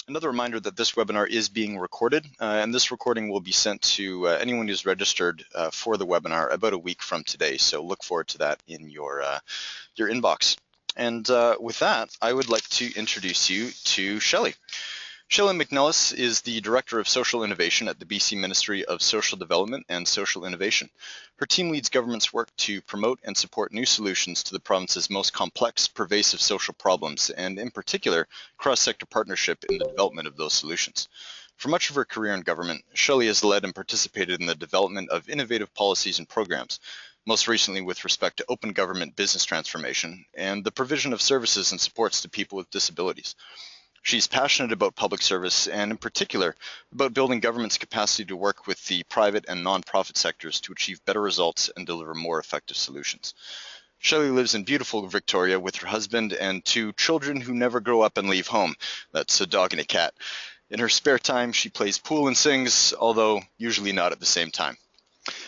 Another reminder that this webinar is being recorded, and this recording will be sent to anyone who's registered for the webinar about a week from today. So look forward to that in your inbox. And with that, I would like to introduce you to Shelley. Shelley McNellis is the Director of Social Innovation at the BC Ministry of Social Development and Social Innovation. Her team leads government's work to promote and support new solutions to the province's most complex, pervasive social problems, and in particular, cross-sector partnership in the development of those solutions. For much of her career in government, Shelley has led and participated in the development of innovative policies and programs, most recently with respect to open government business transformation and the provision of services and supports to people with disabilities. She's passionate about public service and, in particular, about building government's capacity to work with the private and non-profit sectors to achieve better results and deliver more effective solutions. Shelley lives in beautiful Victoria with her husband and 2 children who never grow up and leave home. That's a dog and a cat. In her spare time, she plays pool and sings, although usually not at the same time.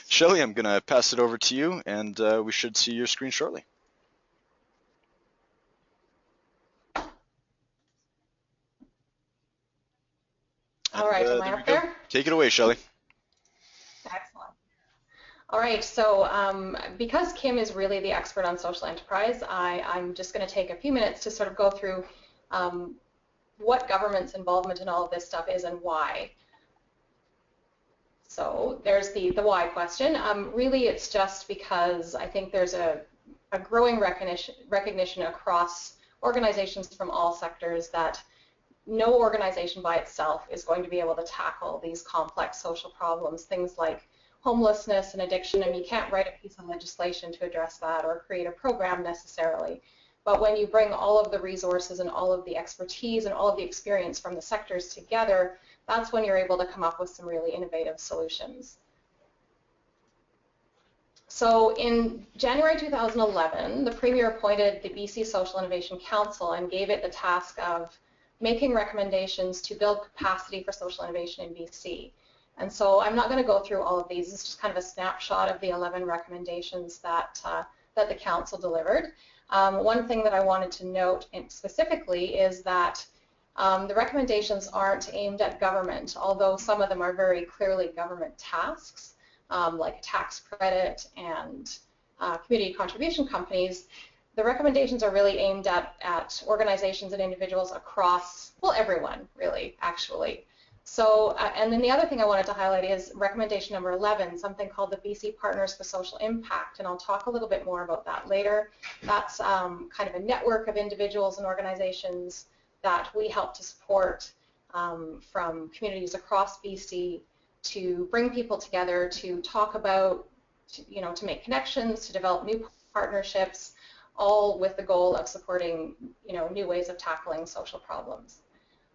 Shelley, I'm going to pass it over to you, and we should see your screen shortly. All right, am I up there? Take it away, Shelley. Excellent. All right, so because Kim is really the expert on social enterprise, I'm just going to take a few minutes to sort of go through what government's involvement in all of this stuff is and why. So there's the why question. Really, it's just because I think there's a growing recognition across organizations from all sectors that no organization by itself is going to be able to tackle these complex social problems, things like homelessness and addiction, and you can't write a piece of legislation to address that or create a program necessarily. But when you bring all of the resources and all of the expertise and all of the experience from the sectors together, that's when you're able to come up with some really innovative solutions. So in January 2011, the Premier appointed the BC Social Innovation Council and gave it the task of making recommendations to build capacity for social innovation in BC. And so I'm not going to go through all of these. It's just kind of a snapshot of the 11 recommendations that the Council delivered. One thing that I wanted to note specifically is that the recommendations aren't aimed at government, although some of them are very clearly government tasks, like tax credit and community contribution companies. The recommendations are really aimed at organizations and individuals across, well, everyone, really, actually. So, and then the other thing I wanted to highlight is recommendation number 11, something called the BC Partners for Social Impact, and I'll talk a little bit more about that later. That's kind of a network of individuals and organizations that we help to support from communities across BC to bring people together to talk about, to make connections, to develop new partnerships, all with the goal of supporting, new ways of tackling social problems.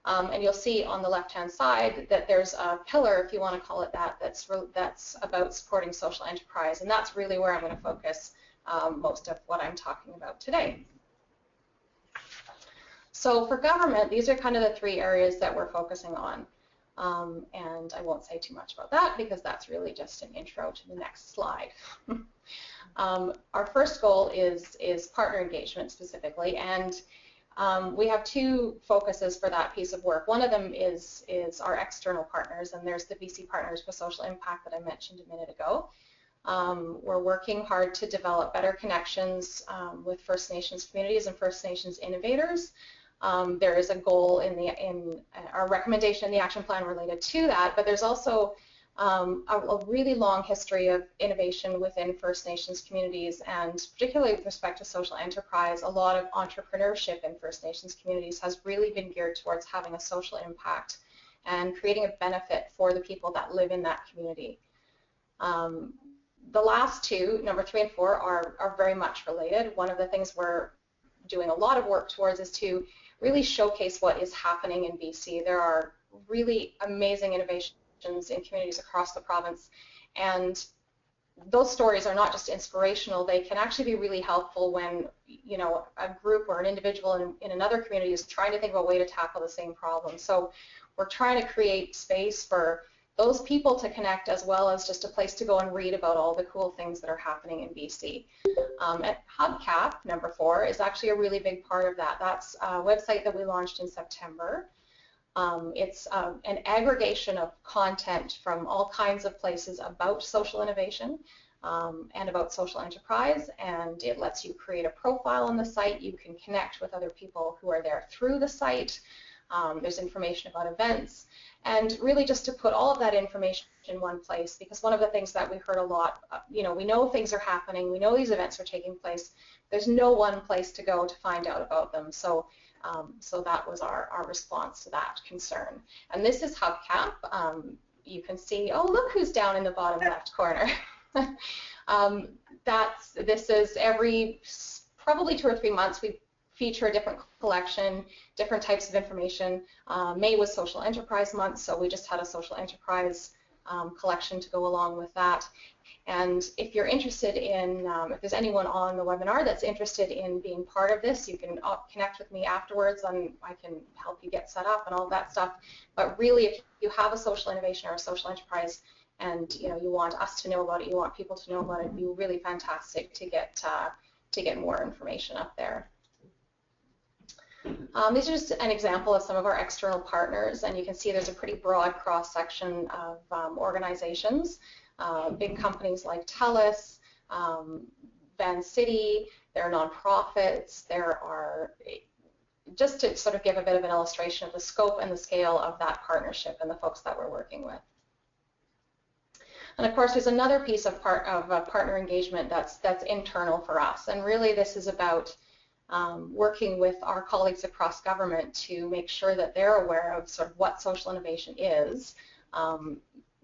And you'll see on the left-hand side that there's a pillar, if you want to call it that, that's about supporting social enterprise, and that's really where I'm going to focus most of what I'm talking about today. So for government, these are kind of the 3 areas that we're focusing on. And I won't say too much about that because that's really just an intro to the next slide. Our first goal is partner engagement specifically, and we have 2 focuses for that piece of work. One of them is our external partners, and there's the BC Partners for Social Impact that I mentioned a minute ago. We're working hard to develop better connections with First Nations communities and First Nations innovators. There is a goal in our recommendation in the action plan related to that, but there's also a really long history of innovation within First Nations communities, and particularly with respect to social enterprise, a lot of entrepreneurship in First Nations communities has really been geared towards having a social impact and creating a benefit for the people that live in that community. The last 2, number 3 and 4, are very much related. One of the things we're doing a lot of work towards is to really showcase what is happening in BC. There are really amazing innovations in communities across the province, and those stories are not just inspirational, they can actually be really helpful when a group or an individual in another community is trying to think of a way to tackle the same problem. So we're trying to create space for those people to connect, as well as just a place to go and read about all the cool things that are happening in BC. At Hubcap, number 4, is actually a really big part of that. That's a website that we launched in September. It's an aggregation of content from all kinds of places about social innovation and about social enterprise, and it lets you create a profile on the site. You can connect with other people who are there through the site. There's information about events, and really just to put all of that information in one place, because one of the things that we heard a lot, we know things are happening, we know these events are taking place, there's no one place to go to find out about them. So that was our response to that concern. And this is Hubcap. You can see, oh, look who's down in the bottom left corner. This is every probably 2 or 3 months we feature a different collection, different types of information. May was Social Enterprise Month, so we just had a social enterprise collection to go along with that. And if you're interested in, if there's anyone on the webinar that's interested in being part of this, you can connect with me afterwards and I can help you get set up and all that stuff. But really, if you have a social innovation or a social enterprise and you want us to know about it, you want people to know about it, it'd be really fantastic to get more information up there. These are just an example of some of our external partners, and you can see there's a pretty broad cross-section of organizations. Big companies like TELUS, Van City, there are nonprofits, there are, just to sort of give a bit of an illustration of the scope and the scale of that partnership and the folks that we're working with. And of course, there's another piece of partner engagement that's internal for us, and really this is about working with our colleagues across government to make sure that they're aware of sort of what social innovation is.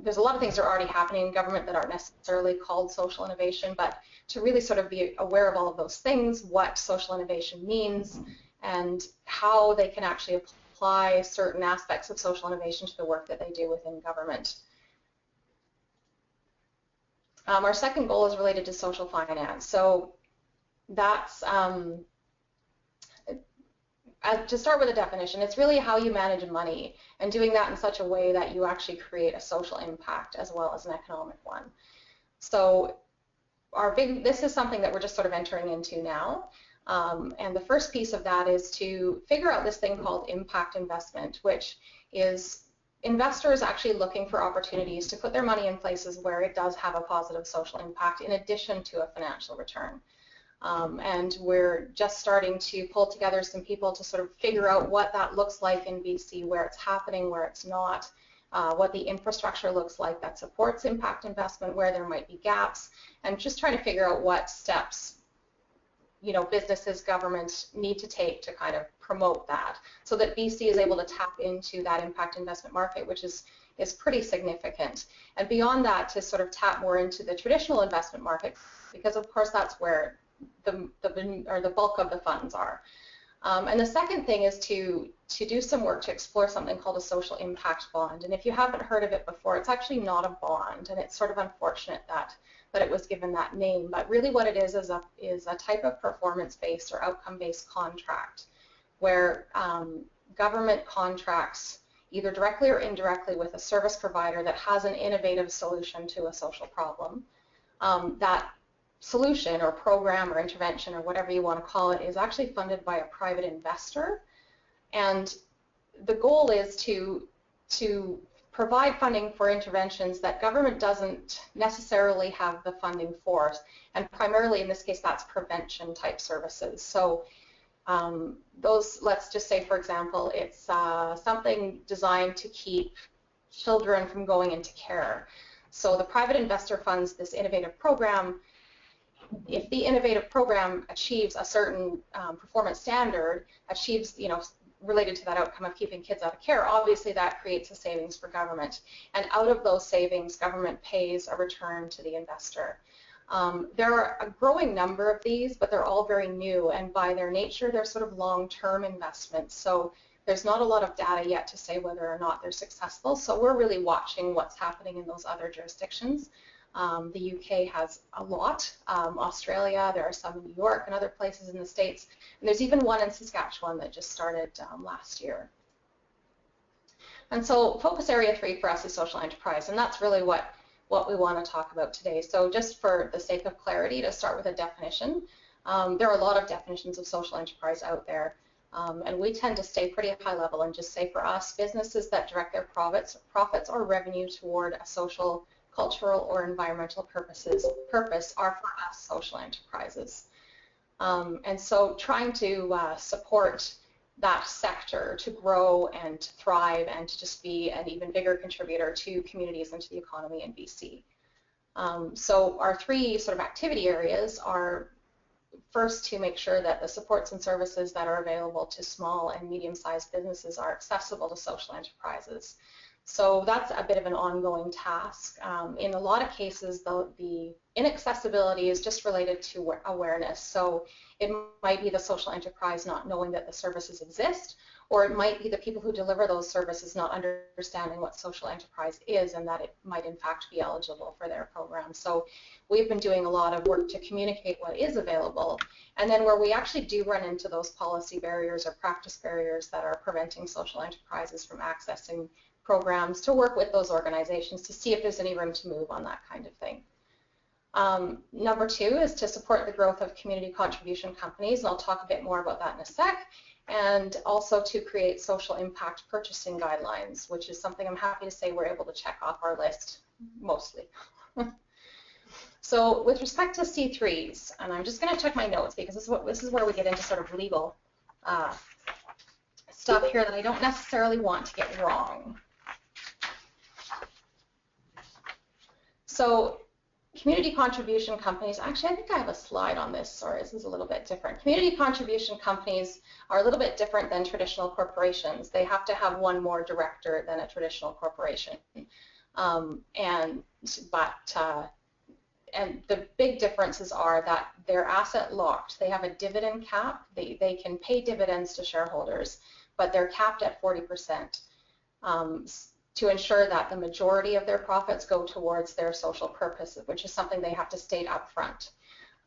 There's a lot of things that are already happening in government that aren't necessarily called social innovation, but to really sort of be aware of all of those things, what social innovation means, and how they can actually apply certain aspects of social innovation to the work that they do within government. Our second goal is related to social finance. So that's, to start with a definition, it's really how you manage money and doing that in such a way that you actually create a social impact as well as an economic one. So this is something that we're just sort of entering into now. And the first piece of that is to figure out this thing called impact investment, which is investors actually looking for opportunities to put their money in places where it does have a positive social impact in addition to a financial return. And we're just starting to pull together some people to sort of figure out what that looks like in BC, where it's happening, where it's not, what the infrastructure looks like that supports impact investment, where there might be gaps, and just trying to figure out what steps businesses, governments need to take to kind of promote that so that BC is able to tap into that impact investment market, which is pretty significant. And beyond that, to sort of tap more into the traditional investment market, because of course that's where the bulk of the funds are. And the second thing is to do some work to explore something called a social impact bond. And if you haven't heard of it before, it's actually not a bond, and it's sort of unfortunate that it was given that name. But really what it is a type of performance-based or outcome-based contract where government contracts either directly or indirectly with a service provider that has an innovative solution to a social problem. That solution or program or intervention or whatever you want to call it is actually funded by a private investor, and the goal is to provide funding for interventions that government doesn't necessarily have the funding for, and primarily in this case that's prevention type services. So those, let's just say for example, it's something designed to keep children from going into care. So the private investor funds this innovative program. If the innovative program achieves a certain performance standard, achieves, related to that outcome of keeping kids out of care, obviously that creates a savings for government. And out of those savings, government pays a return to the investor. There are a growing number of these, but they're all very new, and by their nature, they're sort of long-term investments. So there's not a lot of data yet to say whether or not they're successful. So we're really watching what's happening in those other jurisdictions. The UK has a lot, Australia, there are some in New York and other places in the States, and there's even one in Saskatchewan that just started last year. And so focus area 3 for us is social enterprise, and that's really what we want to talk about today. So just for the sake of clarity, to start with a definition, there are a lot of definitions of social enterprise out there. And we tend to stay pretty high level and just say for us, businesses that direct their profits or revenue toward a social, cultural, or environmental purpose are for us social enterprises. And so trying to support that sector to grow and thrive and to just be an even bigger contributor to communities and to the economy in BC. So our three sort of activity areas are first to make sure that the supports and services that are available to small and medium-sized businesses are accessible to social enterprises. So that's a bit of an ongoing task. In a lot of cases, the inaccessibility is just related to awareness. So it might be the social enterprise not knowing that the services exist, or it might be the people who deliver those services not understanding what social enterprise is and that it might in fact be eligible for their program. So we've been doing a lot of work to communicate what is available, and then where we actually do run into those policy barriers or practice barriers that are preventing social enterprises from accessing programs, to work with those organizations to see if there's any room to move on that kind of thing. Number two is to support the growth of community contribution companies, and I'll talk a bit more about that in a sec, and also to create social impact purchasing guidelines, which is something I'm happy to say we're able to check off our list mostly. So with respect to C3s, and I'm just going to check my notes because this is where we get into sort of legal stuff here that I don't necessarily want to get wrong. So community contribution companies, actually I think I have a slide on this, sorry, this is a little bit different. Community contribution companies are a little bit different than traditional corporations. They have to have one more director than a traditional corporation. And the big differences are that they're asset locked. They have a dividend cap. They can pay dividends to shareholders, but they're capped at 40%. To ensure that the majority of their profits go towards their social purpose, which is something they have to state up front.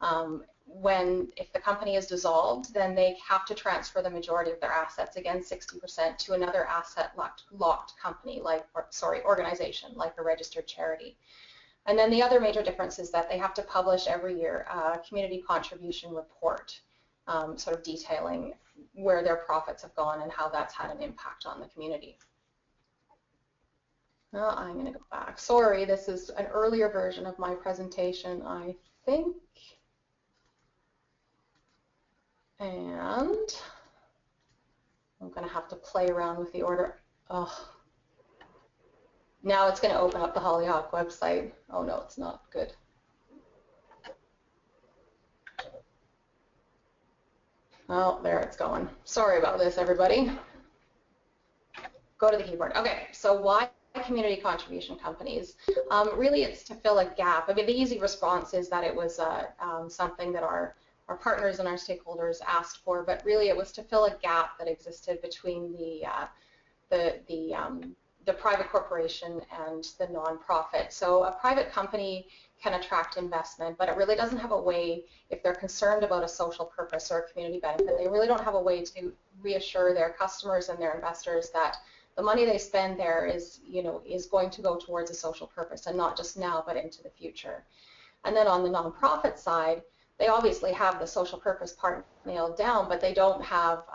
If the company is dissolved, then they have to transfer the majority of their assets, again 60%, to another asset-locked company, organization, like a registered charity. And then the other major difference is that they have to publish every year a community contribution report, sort of detailing where their profits have gone and how that's had an impact on the community. Now I'm going to go back. Sorry, this is an earlier version of my presentation, I think. And I'm going to have to play around with the order. Oh. Now it's going to open up the Hollyhock website. Oh no, it's not good. Oh, there it's going. Sorry about this, everybody. Go to the keyboard. Okay, so why community contribution companies? Really, it's to fill a gap. I mean, the easy response is that it was something that our partners and our stakeholders asked for, but really it was to fill a gap that existed between the private corporation and the nonprofit. So a private company can attract investment, but it really doesn't have a way, if they're concerned about a social purpose or a community benefit, they really don't have a way to reassure their customers and their investors that the money they spend there is going to go towards a social purpose, and not just now, but into the future. And then on the nonprofit side, they obviously have the social purpose part nailed down, but they don't have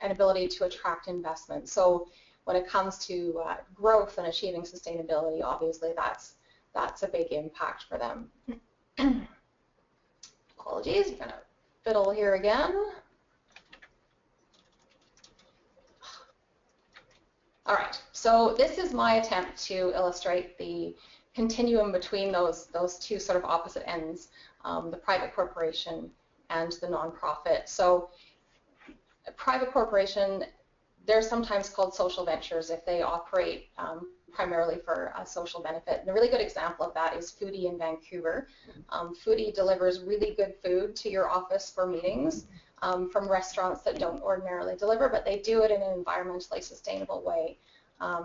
an ability to attract investment. So when it comes to growth and achieving sustainability, obviously that's a big impact for them. Apologies, I'm going to fiddle here again. All right, so this is my attempt to illustrate the continuum between those two sort of opposite ends, the private corporation and the nonprofit. So a private corporation, they're sometimes called social ventures if they operate primarily for a social benefit. And a really good example of that is Foodie in Vancouver. Foodie delivers really good food to your office for meetings from restaurants that don't ordinarily deliver, but they do it in an environmentally sustainable way.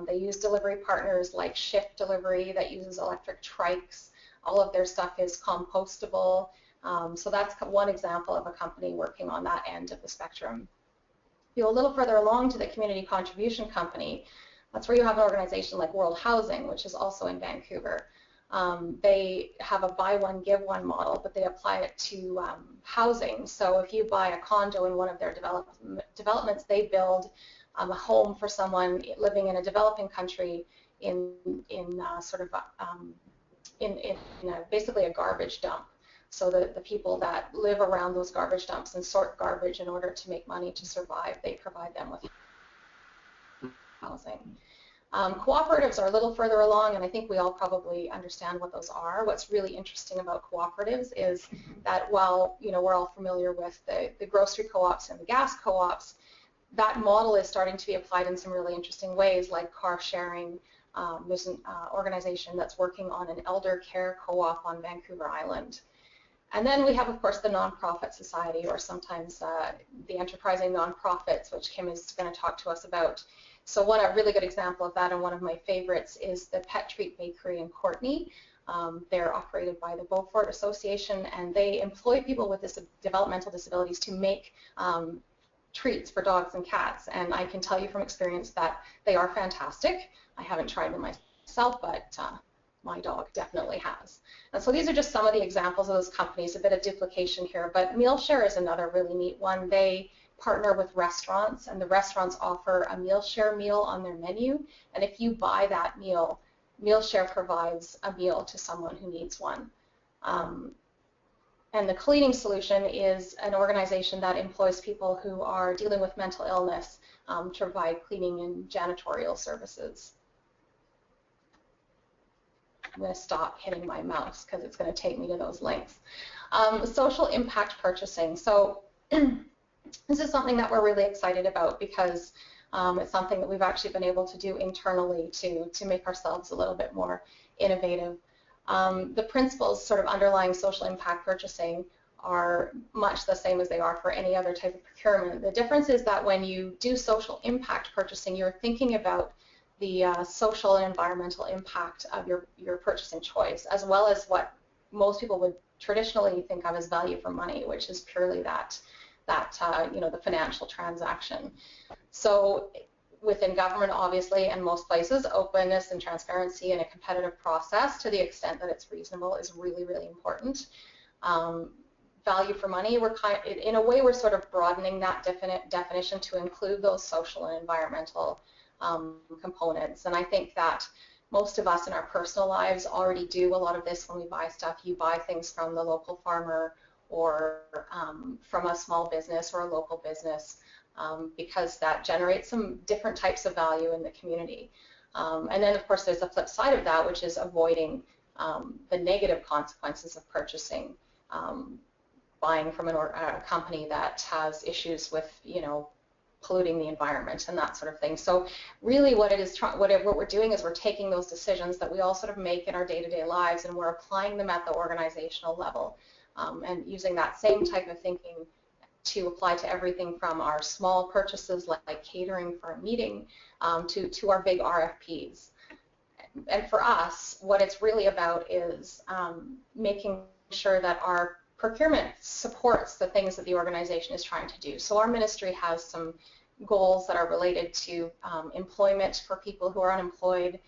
They use delivery partners like Shift Delivery that uses electric trikes. All of their stuff is compostable. So that's one example of a company working on that end of the spectrum. You go a little further along to the community contribution company. That's where you have an organization like World Housing, which is also in Vancouver. They have a buy one, give one model, but they apply it to housing. So if you buy a condo in one of their developments, they build a home for someone living in a developing country in basically a garbage dump. So the people that live around those garbage dumps and sort garbage in order to make money to survive, they provide them with housing. Cooperatives are a little further along, and I think we all probably understand what those are. What's really interesting about cooperatives is that while we're all familiar with the grocery co-ops and the gas co-ops, that model is starting to be applied in some really interesting ways, like car sharing. There's an organization that's working on an elder care co-op on Vancouver Island. And then we have, of course, the nonprofit society, or sometimes the enterprising nonprofits, which Kim is going to talk to us about. So a really good example of that, and one of my favorites, is the Pet Treat Bakery in Courtenay. They're operated by the Beaufort Association, and they employ people with developmental disabilities to make treats for dogs and cats. And I can tell you from experience that they are fantastic. I haven't tried them myself, but my dog definitely has. And so these are just some of the examples of those companies, a bit of duplication here, but MealShare is another really neat one. They partner with restaurants, and the restaurants offer a MealShare meal on their menu, and if you buy that meal, MealShare provides a meal to someone who needs one. And the Cleaning Solution is an organization that employs people who are dealing with mental illness to provide cleaning and janitorial services. I'm going to stop hitting my mouse because it's going to take me to those links. Social impact purchasing. So this is something that we're really excited about because it's something that we've actually been able to do internally to make ourselves a little bit more innovative. The principles sort of underlying social impact purchasing are much the same as they are for any other type of procurement. The difference is that when you do social impact purchasing, you're thinking about the social and environmental impact of your purchasing choice, as well as what most people would traditionally think of as value for money, which is purely the financial transaction. So within government, obviously, and most places, openness and transparency in a competitive process, to the extent that it's reasonable, is really, really important. Value for money, in a way, we're sort of broadening that definition to include those social and environmental components. And I think that most of us in our personal lives already do a lot of this when we buy stuff. You buy things from the local farmer or from a small business or a local business because that generates some different types of value in the community. And then, of course, there's the flip side of that, which is avoiding the negative consequences of purchasing, buying from a company that has issues with, polluting the environment and that sort of thing. So really what we're doing is we're taking those decisions that we all sort of make in our day-to-day lives, and we're applying them at the organizational level and using that same type of thinking to apply to everything from our small purchases like catering for a meeting to our big RFPs. And for us, what it's really about is making sure that our procurement supports the things that the organization is trying to do. So our ministry has some goals that are related to employment for people who are unemployed,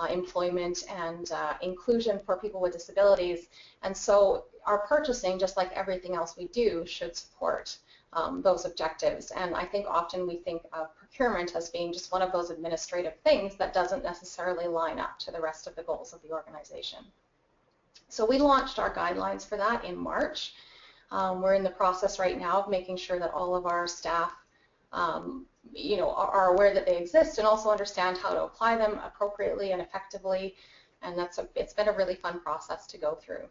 employment and inclusion for people with disabilities. And so our purchasing, just like everything else we do, should support those objectives. And I think often we think of procurement as being just one of those administrative things that doesn't necessarily line up to the rest of the goals of the organization. So we launched our guidelines for that in March. We're in the process right now of making sure that all of our staff are aware that they exist and also understand how to apply them appropriately and effectively. And it's been a really fun process to go through.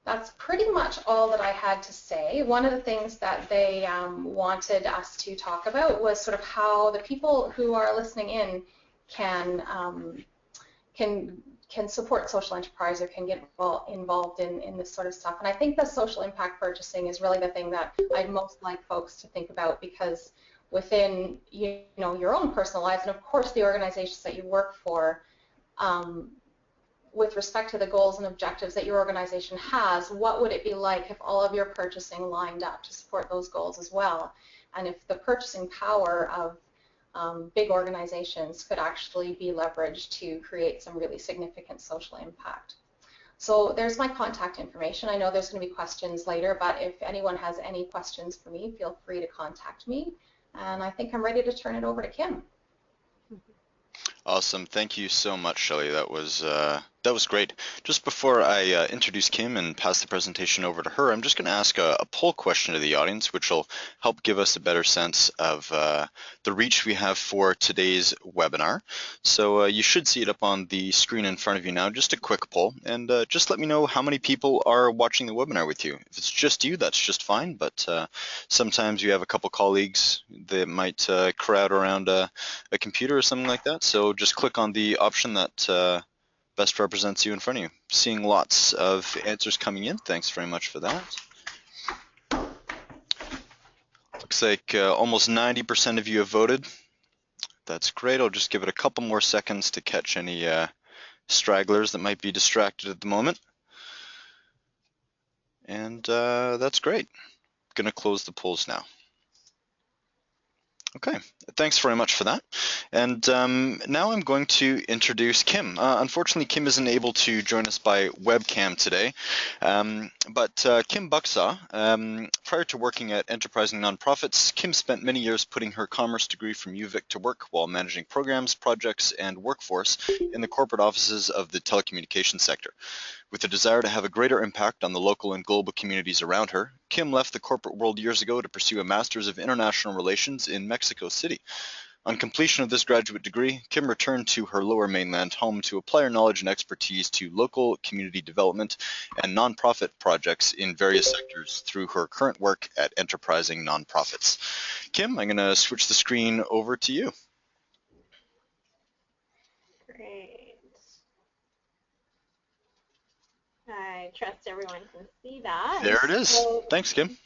That's pretty much all that I had to say. One of the things that they wanted us to talk about was sort of how the people who are listening in can support social enterprise or can get involved in this sort of stuff. And I think the social impact purchasing is really the thing that I'd most like folks to think about, because within your own personal lives and of course the organizations that you work for, with respect to the goals and objectives that your organization has, what would it be like if all of your purchasing lined up to support those goals as well? And if the purchasing power of big organizations could actually be leveraged to create some really significant social impact. So there's my contact information. I know there's going to be questions later, but if anyone has any questions for me, feel free to contact me. And I think I'm ready to turn it over to Kim. Awesome. Thank you so much, Shelley. That was great. Just before I introduce Kim and pass the presentation over to her, I'm just going to ask a poll question to the audience, which will help give us a better sense of the reach we have for today's webinar. So you should see it up on the screen in front of you now, just a quick poll. And just let me know how many people are watching the webinar with you. If it's just you, that's just fine. But sometimes you have a couple colleagues that might crowd around a computer or something like that. So just click on the option that best represents you in front of you. Seeing lots of answers coming in. Thanks very much for that. Looks like almost 90% of you have voted. That's great. I'll just give it a couple more seconds to catch any stragglers that might be distracted at the moment. And that's great. Going to close the polls now. Okay, thanks very much for that. And now I'm going to introduce Kim. Unfortunately, Kim isn't able to join us by webcam today, but Kim Bucksaw, prior to working at Enterprising Nonprofits, Kim spent many years putting her commerce degree from UVic to work while managing programs, projects, and workforce in the corporate offices of the telecommunications sector. With a desire to have a greater impact on the local and global communities around her, Kim left the corporate world years ago to pursue a Master's of International Relations in Mexico City. On completion of this graduate degree, Kim returned to her Lower Mainland home to apply her knowledge and expertise to local community development and nonprofit projects in various sectors through her current work at Enterprising Nonprofits. Kim, I'm going to switch the screen over to you. Great. I trust everyone can see that. There it is. So, thanks, Kim.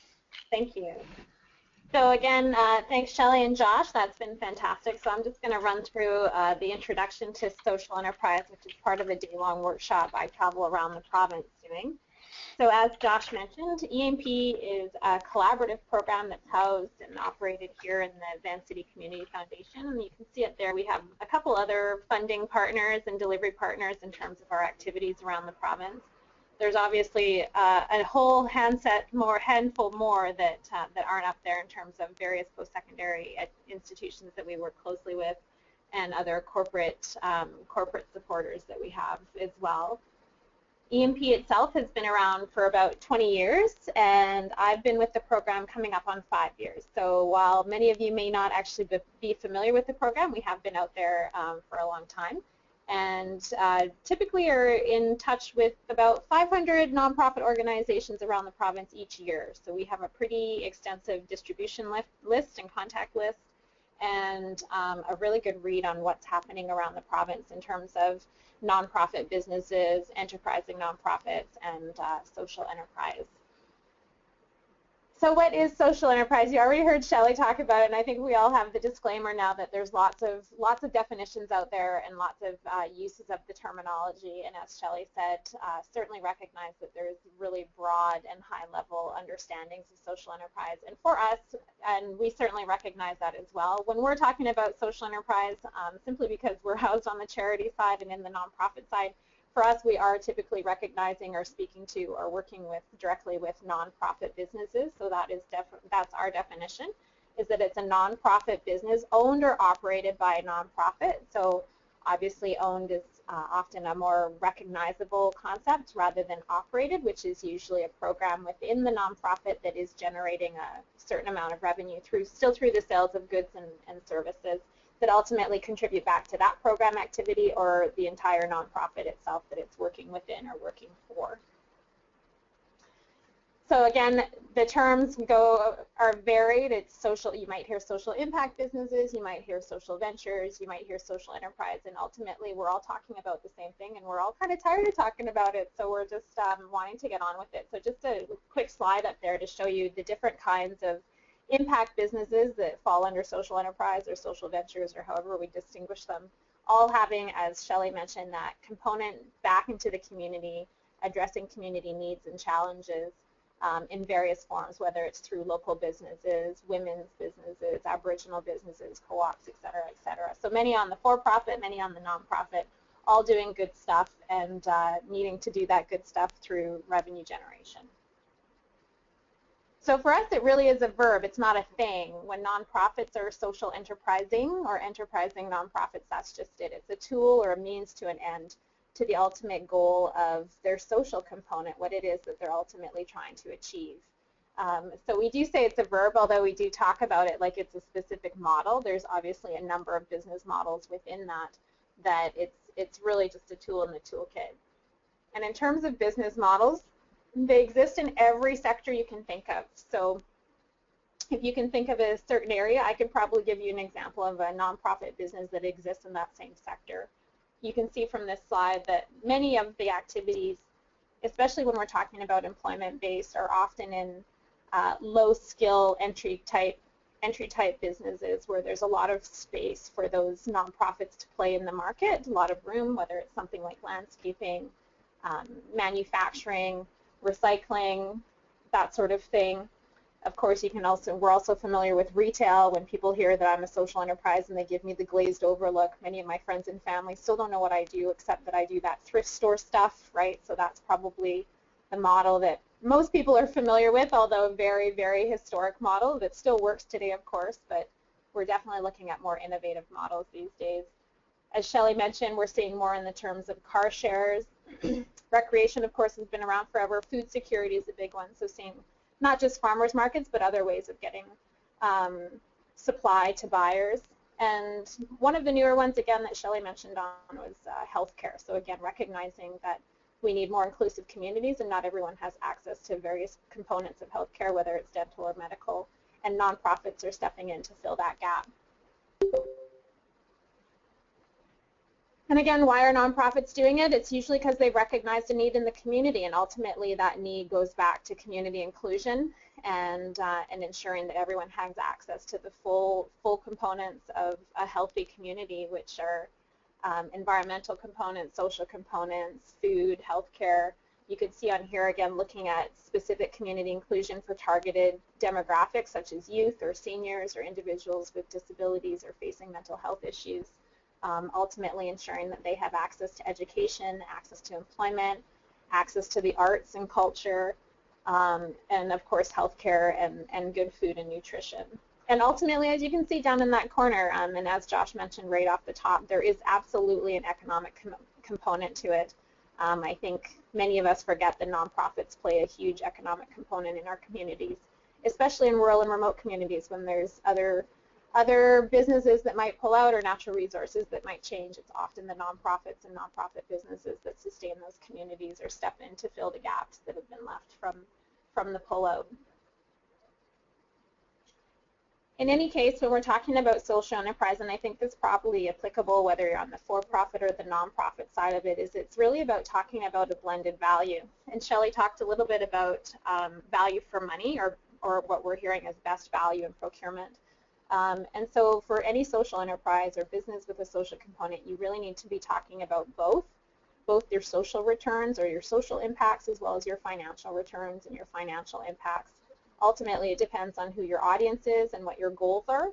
Thank you. So again, thanks Shelley and Josh. That's been fantastic. So I'm just going to run through the introduction to social enterprise, which is part of a day-long workshop I travel around the province doing. So as Josh mentioned, EMP is a collaborative program that's housed and operated here in the Van City Community Foundation. And you can see it there. We have a couple other funding partners and delivery partners in terms of our activities around the province. There's obviously a whole handful more that aren't up there in terms of various post-secondary institutions that we work closely with and other corporate supporters that we have as well. EMP itself has been around for about 20 years, and I've been with the program coming up on 5 years. So while many of you may not actually be familiar with the program, we have been out there for a long time. And typically are in touch with about 500 nonprofit organizations around the province each year. So we have a pretty extensive distribution list and contact list, and a really good read on what's happening around the province in terms of nonprofit businesses, enterprising nonprofits, and social enterprise. So what is social enterprise? You already heard Shelley talk about it, and I think we all have the disclaimer now that there's lots of definitions out there and lots of uses of the terminology. And as Shelley said, certainly recognize that there's really broad and high-level understandings of social enterprise. And for us, and we certainly recognize that as well, when we're talking about social enterprise, simply because we're housed on the charity side and in the nonprofit side, for us, we are typically recognizing or speaking to or working directly with nonprofit businesses. So that's our definition, is that it's a nonprofit business owned or operated by a nonprofit. So obviously owned is often a more recognizable concept rather than operated, which is usually a program within the nonprofit that is generating a certain amount of revenue still through the sales of goods and services that ultimately contribute back to that program activity or the entire nonprofit itself that it's working within or working for. So again, the terms are varied. It's social. You might hear social impact businesses, you might hear social ventures, you might hear social enterprise, and ultimately we're all talking about the same thing, and we're all kind of tired of talking about it, so we're just wanting to get on with it. So just a quick slide up there to show you the different kinds of impact businesses that fall under social enterprise or social ventures or however we distinguish them, all having, as Shelley mentioned, that component back into the community, addressing community needs and challenges, in various forms, whether it's through local businesses, women's businesses, Aboriginal businesses, co-ops, et cetera, et cetera. So many on the for-profit, many on the nonprofit, all doing good stuff and needing to do that good stuff through revenue generation. So for us, it really is a verb. It's not a thing. When nonprofits are social enterprising or enterprising nonprofits, that's just it. It's a tool or a means to an end, to the ultimate goal of their social component, what it is that they're ultimately trying to achieve. So we do say it's a verb, although we do talk about it like it's a specific model. There's obviously a number of business models within that it's really just a tool in the toolkit. And in terms of business models, they exist in every sector you can think of. So if you can think of a certain area, I could probably give you an example of a nonprofit business that exists in that same sector. You can see from this slide that many of the activities, especially when we're talking about employment-based, are often in low-skill entry type businesses where there's a lot of space for those nonprofits to play in the market, a lot of room, whether it's something like landscaping, manufacturing, recycling, that sort of thing. Of course, we're also familiar with retail. When people hear that I'm a social enterprise and they give me the glazed over look, many of my friends and family still don't know what I do, except that I do that thrift store stuff, right? So that's probably the model that most people are familiar with, although a very, very historic model that still works today, of course, but we're definitely looking at more innovative models these days. As Shelley mentioned, we're seeing more in the terms of car shares. Recreation, of course, has been around forever. Food security is a big one, so seeing not just farmers markets, but other ways of getting supply to buyers. And one of the newer ones, again, that Shelley mentioned on was healthcare. So again, recognizing that we need more inclusive communities and not everyone has access to various components of healthcare, whether it's dental or medical, and nonprofits are stepping in to fill that gap. And again, why are nonprofits doing it? It's usually because they've recognized a need in the community, and ultimately that need goes back to community inclusion and ensuring that everyone has access to the full components of a healthy community, which are environmental components, social components, food, healthcare. You could see on here again looking at specific community inclusion for targeted demographics such as youth or seniors or individuals with disabilities or facing mental health issues. Ultimately ensuring that they have access to education, access to employment, access to the arts and culture, and of course healthcare and good food and nutrition. And ultimately, as you can see down in that corner, and as Josh mentioned right off the top, there is absolutely an economic component to it. I think many of us forget that nonprofits play a huge economic component in our communities, especially in rural and remote communities when there's other businesses that might pull out or natural resources that might change. It's often the nonprofits and nonprofit businesses that sustain those communities or step in to fill the gaps that have been left from the pullout. In any case, when we're talking about social enterprise, and I think this is probably applicable whether you're on the for-profit or the nonprofit side of it, is it's really about talking about a blended value. And Shelley talked a little bit about value for money, or what we're hearing as best value in procurement. And so for any social enterprise or business with a social component, you really need to be talking about both your social returns or your social impacts as well as your financial returns and your financial impacts. Ultimately, it depends on who your audience is and what your goals are.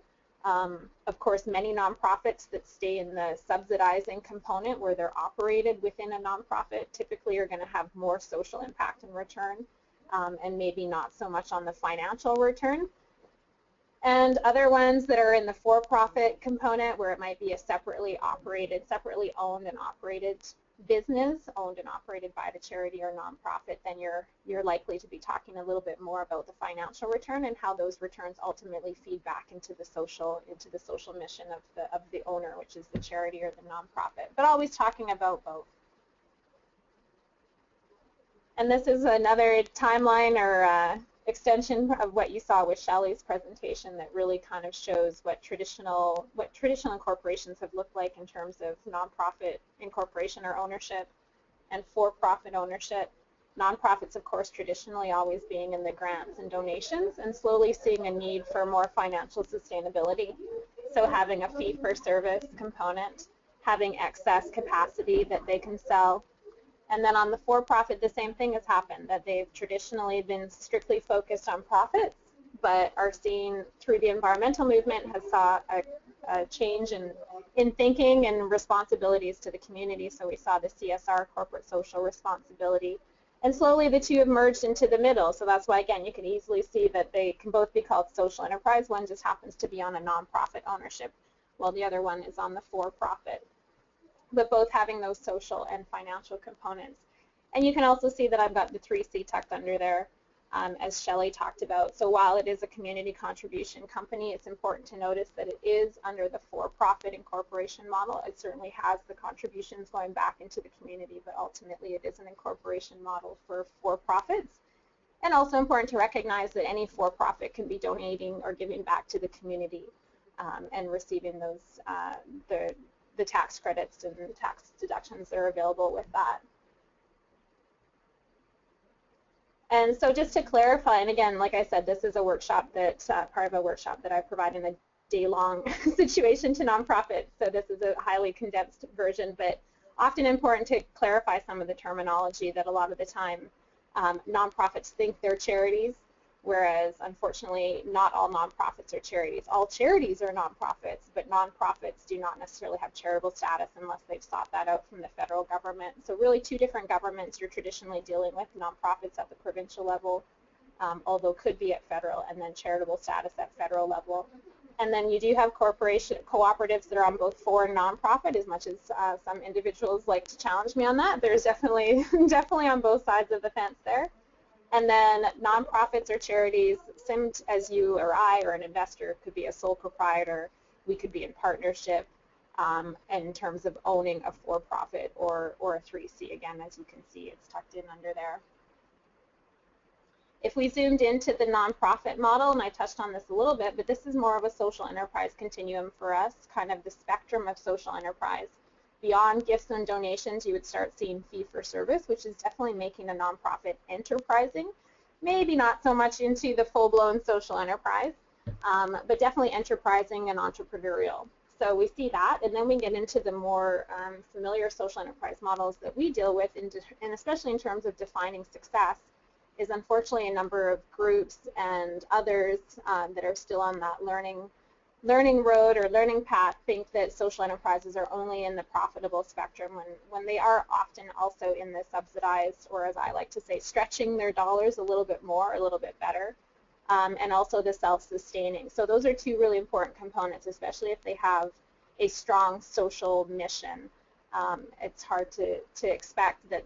Of course, many nonprofits that stay in the subsidizing component where they're operated within a nonprofit typically are going to have more social impact and return, and maybe not so much on the financial return. And other ones that are in the for-profit component where it might be a separately owned and operated business, owned and operated by the charity or nonprofit, then you're likely to be talking a little bit more about the financial return and how those returns ultimately feed back into the social mission of the owner, which is the charity or the nonprofit. But always talking about both. And this is another timeline or extension of what you saw with Shelley's presentation that really kind of shows what traditional incorporations have looked like in terms of nonprofit incorporation or ownership and for-profit ownership. Nonprofits, of course, traditionally always being in the grants and donations, and slowly seeing a need for more financial sustainability. So having a fee-for-service component, having excess capacity that they can sell, And then on the for-profit, the same thing has happened, that they've traditionally been strictly focused on profits, but are seeing through the environmental movement has saw a change in thinking and responsibilities to the community. So we saw the CSR, corporate social responsibility, and slowly the two have merged into the middle. So that's why, again, you can easily see that they can both be called social enterprise. One just happens to be on a nonprofit ownership, while the other one is on the for-profit, but both having those social and financial components. And you can also see that I've got the 3C tucked under there, as Shelley talked about. So while it is a community contribution company, it's important to notice that it is under the for-profit incorporation model. It certainly has the contributions going back into the community, but ultimately it is an incorporation model for for-profits. And also important to recognize that any for-profit can be donating or giving back to the community and receiving those the tax credits and tax deductions that are available with that. And so just to clarify, and again, like I said, this is a workshop that, part of a workshop that I provide in a day-long situation to nonprofits, so this is a highly condensed version, but often important to clarify some of the terminology that a lot of the time nonprofits think they're charities, whereas unfortunately not all nonprofits are charities. All charities are nonprofits, but nonprofits do not necessarily have charitable status unless they've sought that out from the federal government. So really two different governments you're traditionally dealing with, nonprofits at the provincial level, although could be at federal, and then charitable status at federal level. And then you do have cooperatives that are on both for and nonprofit, as much as some individuals like to challenge me on that. There's definitely on both sides of the fence there. And then nonprofits or charities, same as you or I or an investor, could be a sole proprietor. We could be in partnership in terms of owning a for-profit or a 3C. Again, as you can see, it's tucked in under there. If we zoomed into the nonprofit model, and I touched on this a little bit, but this is more of a social enterprise continuum for us, kind of the spectrum of social enterprise. Beyond gifts and donations, you would start seeing fee-for-service, which is definitely making a nonprofit enterprising. Maybe not so much into the full-blown social enterprise, but definitely enterprising and entrepreneurial. So we see that, and then we get into the more familiar social enterprise models that we deal with, and especially in terms of defining success, is unfortunately a number of groups and others that are still on that learning road or learning path think that social enterprises are only in the profitable spectrum when they are often also in the subsidized, or as I like to say, stretching their dollars a little bit more, a little bit better, and also the self-sustaining. So those are two really important components, especially if they have a strong social mission. It's hard to expect that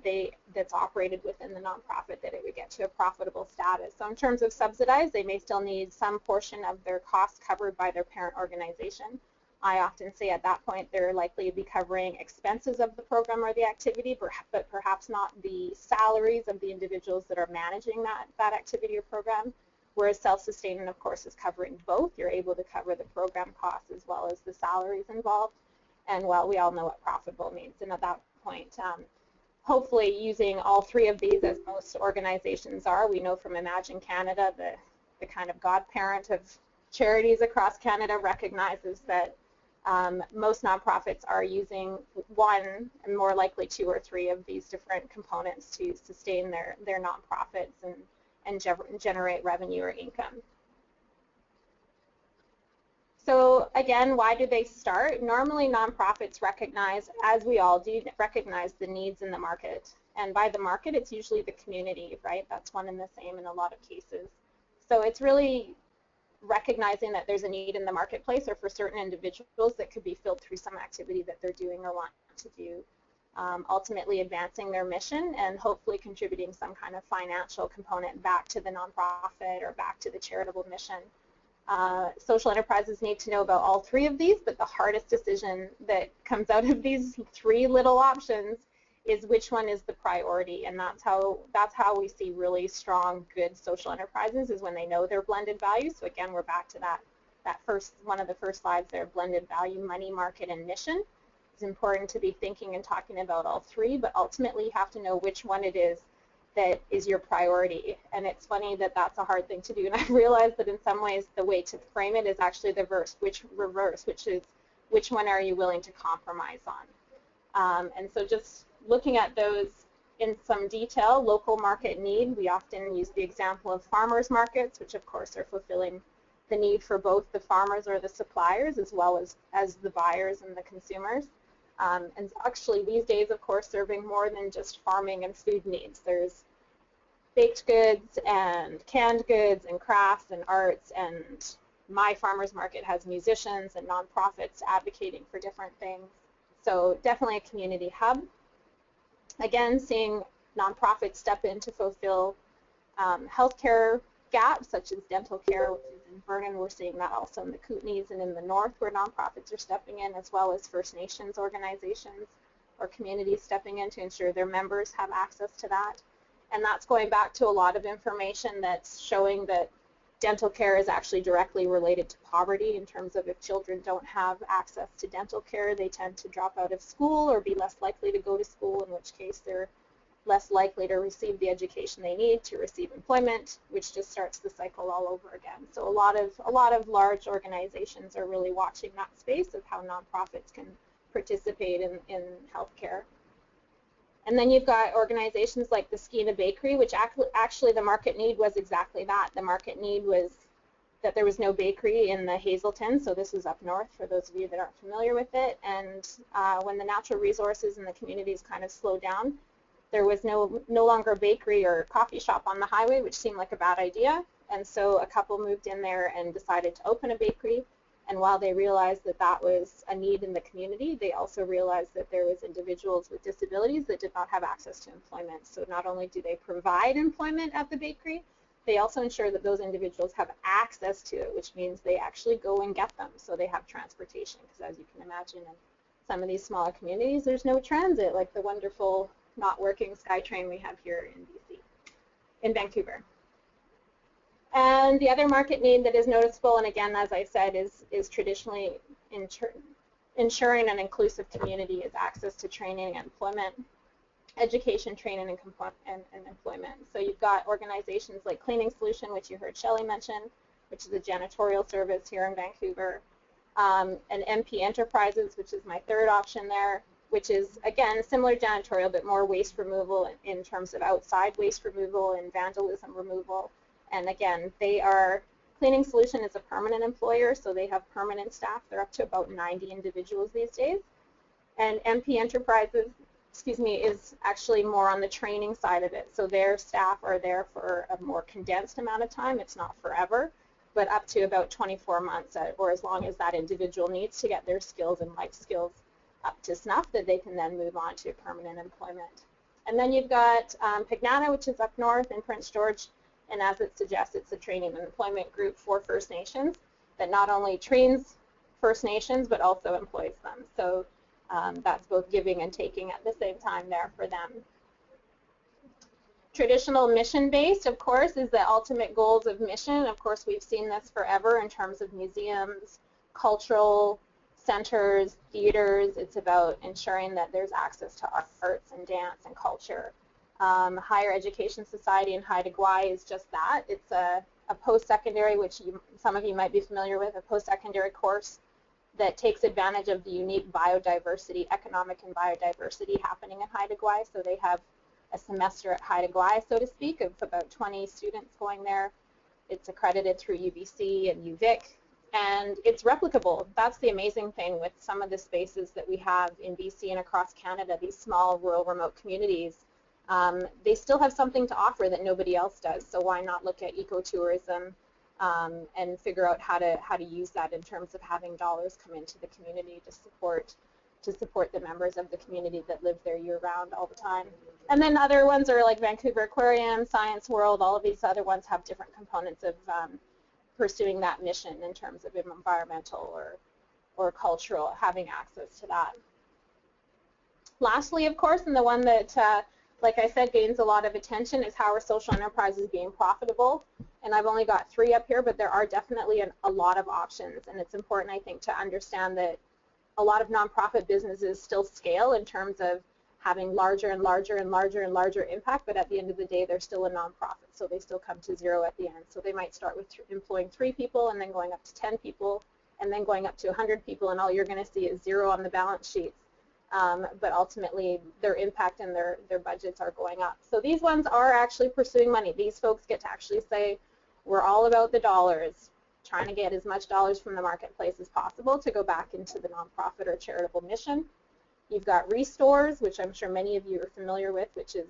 that's operated within the nonprofit that it would get to a profitable status. So in terms of subsidized, they may still need some portion of their costs covered by their parent organization. I often say at that point they're likely to be covering expenses of the program or the activity, but perhaps not the salaries of the individuals that are managing that activity or program, whereas self-sustaining, of course, is covering both. You're able to cover the program costs as well as the salaries involved. And well, we all know what profitable means. And at that point, hopefully using all three of these, as most organizations are, we know from Imagine Canada, the kind of godparent of charities across Canada, recognizes that most nonprofits are using one and more likely two or three of these different components to sustain their nonprofits and generate revenue or income. So again, why do they start? Normally nonprofits recognize, as we all do, recognize the needs in the market. And by the market, it's usually the community, right? That's one and the same in a lot of cases. So it's really recognizing that there's a need in the marketplace or for certain individuals that could be filled through some activity that they're doing or want to do. Ultimately advancing their mission and hopefully contributing some kind of financial component back to the nonprofit or back to the charitable mission. Social enterprises need to know about all three of these, but the hardest decision that comes out of these three little options is which one is the priority, and that's how we see really strong, good social enterprises, is when they know their blended value. So again, we're back to that first one of the first slides there, blended value, money, market, and mission. It's important to be thinking and talking about all three, but ultimately you have to know which one it is that is your priority. And it's funny that that's a hard thing to do, and I realize that in some ways the way to frame it is actually the reverse, which is which one are you willing to compromise on. And so just looking at those in some detail local market need. We often use the example of farmers markets, which of course are fulfilling the need for both the farmers or the suppliers as well as the buyers and the consumers. And actually these days, of course, serving more than just farming and food needs. There's baked goods and canned goods and crafts and arts, and my farmers market has musicians and nonprofits advocating for different things. So definitely a community hub. Again, seeing nonprofits step in to fulfill healthcare gaps such as dental care, which is in Vernon. We're seeing that also in the Kootenays and in the north where nonprofits are stepping in, as well as First Nations organizations or communities stepping in to ensure their members have access to that. And that's going back to a lot of information that's showing that dental care is actually directly related to poverty in terms of if children don't have access to dental care, they tend to drop out of school or be less likely to go to school, in which case they're less likely to receive the education they need to receive employment, which just starts the cycle all over again. So a lot of large organizations are really watching that space of how nonprofits can participate in healthcare. And then you've got organizations like the Skeena Bakery, which actually the market need was exactly that. The market need was that there was no bakery in the Hazelton, so this is up north for those of you that aren't familiar with it. And when the natural resources in the communities kind of slowed down, there was no longer a bakery or coffee shop on the highway, which seemed like a bad idea. And so a couple moved in there and decided to open a bakery. And while they realized that that was a need in the community, they also realized that there was individuals with disabilities that did not have access to employment. So not only do they provide employment at the bakery, they also ensure that those individuals have access to it, which means they actually go and get them. So they have transportation, because as you can imagine, in some of these smaller communities, there's no transit, like the wonderful not working SkyTrain we have here in BC, in Vancouver. And the other market need that is noticeable, and again, as I said, is traditionally ensuring an inclusive community is access to training and employment, education, training, and employment. So you've got organizations like Cleaning Solution, which you heard Shelley mention, which is a janitorial service here in Vancouver, and MP Enterprises, which is my third option there, which is, again, similar janitorial, but more waste removal in terms of outside waste removal and vandalism removal. And again, Cleaning Solution is a permanent employer, so they have permanent staff. They're up to about 90 individuals these days. And MP Enterprises, is actually more on the training side of it. So their staff are there for a more condensed amount of time. It's not forever, but up to about 24 months, or as long as that individual needs to get their skills and life skills up to snuff, that they can then move on to permanent employment. And then you've got Pignata, which is up north in Prince George. And as it suggests, it's a training and employment group for First Nations that not only trains First Nations, but also employs them. So that's both giving and taking at the same time there for them. Traditional mission-based, of course, is the ultimate goals of mission. Of course, we've seen this forever in terms of museums, cultural centers, theaters. It's about ensuring that there's access to arts and dance and culture. Higher Education Society in Haida Gwaii is just that. It's a post-secondary, which some of you might be familiar with, a post-secondary course that takes advantage of the unique biodiversity, economic and biodiversity happening in Haida Gwaii. So they have a semester at Haida Gwaii, so to speak, of about 20 students going there. It's accredited through UBC and UVic, and it's replicable. That's the amazing thing with some of the spaces that we have in BC and across Canada, these small, rural, remote communities. They still have something to offer that nobody else does, so why not look at ecotourism and figure out how to use that in terms of having dollars come into the community to support the members of the community that live there year-round all the time. And then other ones are like Vancouver Aquarium, Science World. All of these other ones have different components of pursuing that mission in terms of environmental or cultural, having access to that. Lastly, of course, and the one that like I said, gains a lot of attention is how are social enterprises being profitable. And I've only got 3 up here, but there are definitely a lot of options. And it's important, I think, to understand that a lot of nonprofit businesses still scale in terms of having larger and larger and larger and larger impact, but at the end of the day, they're still a nonprofit, so they still come to 0 at the end. So they might start with employing 3 people and then going up to 10 people and then going up to 100 people, and all you're going to see is 0 on the balance sheets. but ultimately their impact and their budgets are going up. So these ones are actually pursuing money. These folks get to actually say, we're all about the dollars, trying to get as much dollars from the marketplace as possible to go back into the nonprofit or charitable mission. You've got restores, which I'm sure many of you are familiar with, which is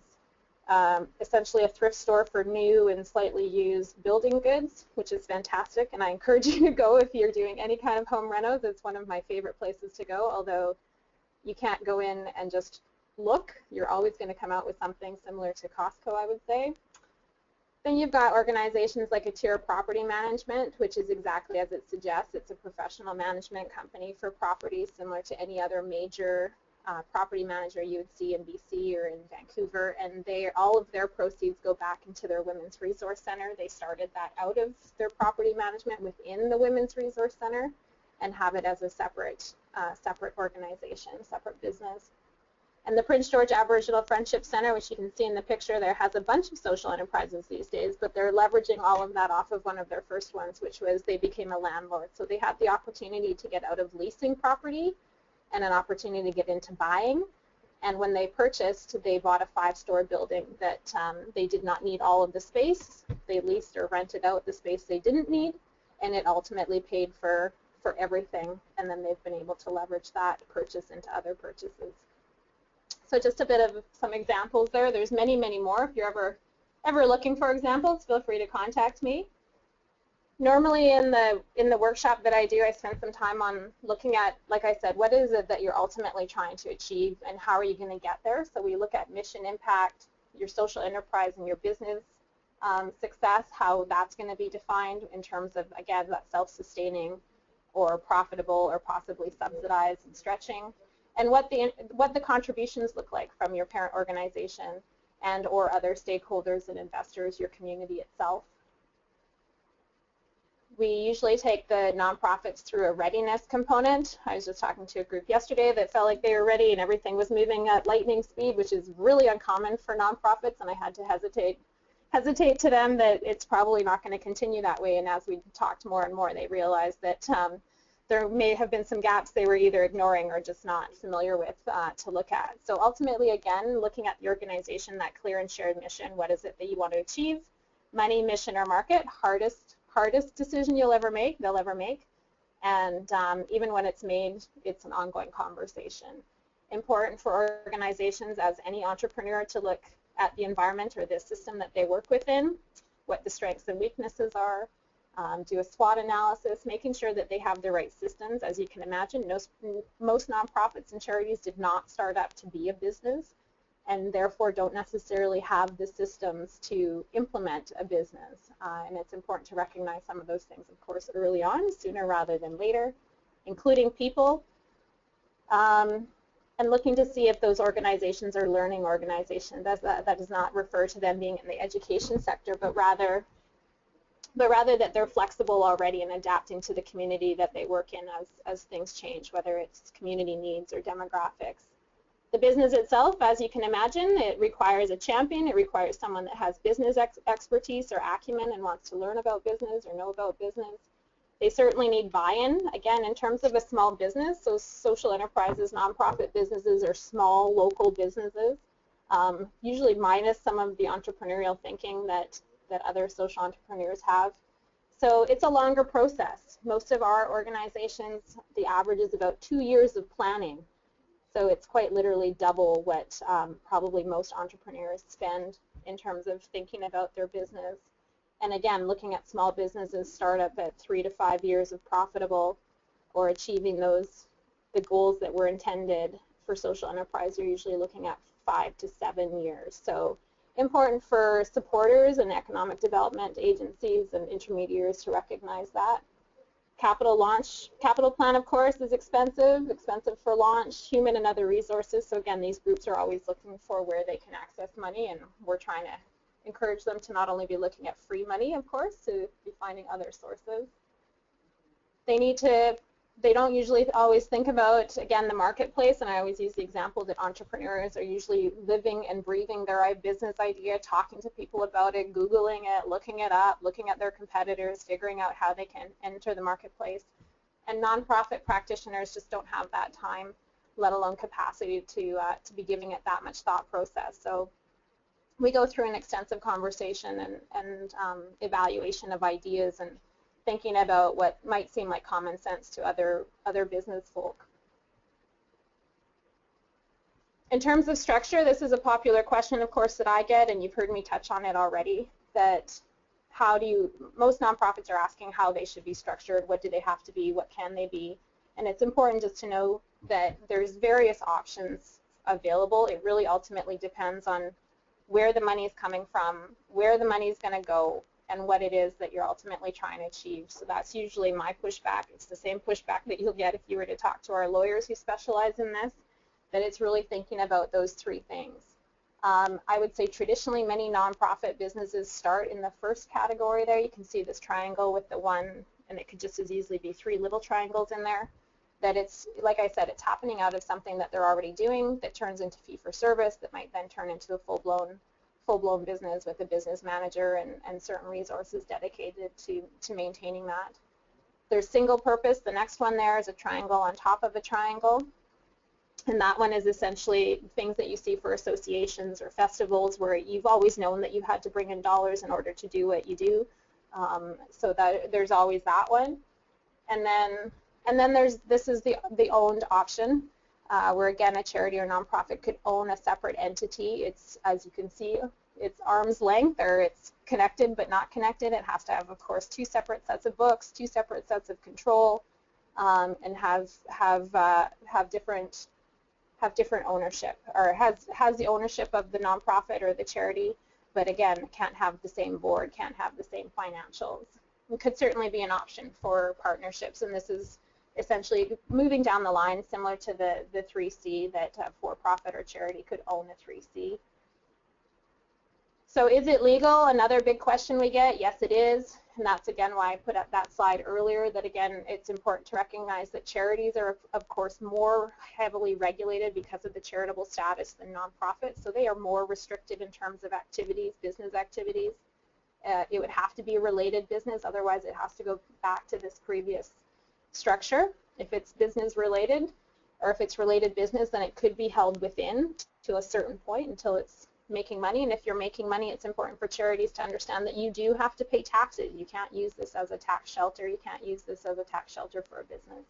essentially a thrift store for new and slightly used building goods, which is fantastic, and I encourage you to go if you're doing any kind of home renos. It's one of my favorite places to go, although you can't go in and just look. You're always going to come out with something similar to Costco, I would say. Then you've got organizations like Atira Property Management, which is exactly as it suggests. It's a professional management company for properties similar to any other major property manager you would see in BC or in Vancouver, and all of their proceeds go back into their Women's Resource Center. They started that out of their property management within the Women's Resource Center and have it as a separate organization, separate business. And the Prince George Aboriginal Friendship Center, which you can see in the picture there, has a bunch of social enterprises these days, but they're leveraging all of that off of one of their first ones, which was they became a landlord. So they had the opportunity to get out of leasing property and an opportunity to get into buying. And when they purchased, they bought a 5-story building that they did not need all of the space. They leased or rented out the space they didn't need, and it ultimately paid for everything. And then they've been able to leverage that purchase into other purchases. So just a bit of some examples there. There's many, many more. If you're ever looking for examples, feel free to contact me. Normally in the workshop that I do, I spend some time on looking at, like I said, what is it that you're ultimately trying to achieve and how are you going to get there? So we look at mission impact, your social enterprise and your business success, how that's going to be defined in terms of, again, that self-sustaining or profitable or possibly subsidized and stretching, and what the contributions look like from your parent organization and or other stakeholders and investors, your community itself. We usually take the nonprofits through a readiness component. I was just talking to a group yesterday that felt like they were ready and everything was moving at lightning speed, which is really uncommon for nonprofits, and I had to hesitate to them that it's probably not going to continue that way. And as we talked more and more, they realized that there may have been some gaps they were either ignoring or just not familiar with to look at. So ultimately, again, looking at the organization, that clear and shared mission, what is it that you want to achieve? Money, mission, or market, hardest decision they'll ever make. And even when it's made, it's an ongoing conversation. Important for organizations, as any entrepreneur, to look at the environment or the system that they work within, what the strengths and weaknesses are, do a SWOT analysis, making sure that they have the right systems. As you can imagine, most nonprofits and charities did not start up to be a business and therefore don't necessarily have the systems to implement a business. And it's important to recognize some of those things, of course, early on, sooner rather than later, including people, and looking to see if those organizations are learning organizations. That does not refer to them being in the education sector, but rather that they're flexible already and adapting to the community that they work in as things change, whether it's community needs or demographics. The business itself, as you can imagine, it requires a champion. It requires someone that has business expertise or acumen and wants to learn about business or know about business. They certainly need buy-in. Again, in terms of a small business, so social enterprises, nonprofit businesses are small local businesses, usually minus some of the entrepreneurial thinking that other social entrepreneurs have. So it's a longer process. Most of our organizations, the average is about 2 years of planning. So it's quite literally double what probably most entrepreneurs spend in terms of thinking about their business. And again, looking at small businesses start up at 3 to 5 years of profitable or achieving the goals that were intended. For social enterprise, you're usually looking at 5 to 7 years. So important for supporters and economic development agencies and intermediaries to recognize that. Capital plan, of course, is expensive for launch, human and other resources. So again, these groups are always looking for where they can access money, and we're trying to encourage them to not only be looking at free money, of course, to be finding other sources. They don't usually always think about, again, the marketplace, and I always use the example that entrepreneurs are usually living and breathing their business idea, talking to people about it, Googling it, looking it up, looking at their competitors, figuring out how they can enter the marketplace. And nonprofit practitioners just don't have that time. let alone capacity to be giving it that much thought process. So we go through an extensive conversation and evaluation of ideas and thinking about what might seem like common sense to other business folk. In terms of structure, this is a popular question, of course, that I get, and you've heard me touch on it already, that most nonprofits are asking how they should be structured, what do they have to be, what can they be, and it's important just to know that there's various options available. It really ultimately depends on where the money is coming from, where the money is going to go, and what it is that you're ultimately trying to achieve. So that's usually my pushback. It's the same pushback that you'll get if you were to talk to our lawyers who specialize in this, that it's really thinking about those three things. I would say traditionally many nonprofit businesses start in the first category there. You can see this triangle with the one, and it could just as easily be three little triangles in there. That it's, like I said, it's happening out of something that they're already doing that turns into fee-for-service that might then turn into a full-blown business with a business manager and certain resources dedicated to maintaining that. There's single purpose. The next one there is a triangle on top of a triangle. And that one is essentially things that you see for associations or festivals where you've always known that you had to bring in dollars in order to do what you do. So that there's always that one. And then this is the owned option, where again a charity or nonprofit could own a separate entity. It's, as you can see, it's arm's length, or it's connected but not connected. It has to have, of course, two separate sets of books, two separate sets of control, and have different ownership, or has the ownership of the nonprofit or the charity, but again can't have the same board, can't have the same financials. It could certainly be an option for partnerships, and this is essentially moving down the line similar to the 3C, that for-profit or charity could own a 3C. So is it legal? Another big question we get. Yes, it is. And that's again why I put up that slide earlier, that again it's important to recognize that charities are of course more heavily regulated because of the charitable status than nonprofits. So they are more restricted in terms of activities, business activities. It would have to be a related business, otherwise it has to go back to this previous structure. If it's business related, or if it's related business, then it could be held within to a certain point until it's making money. And if you're making money, it's important for charities to understand that you do have to pay taxes. You can't use this as a tax shelter. You can't use this as a tax shelter for a business.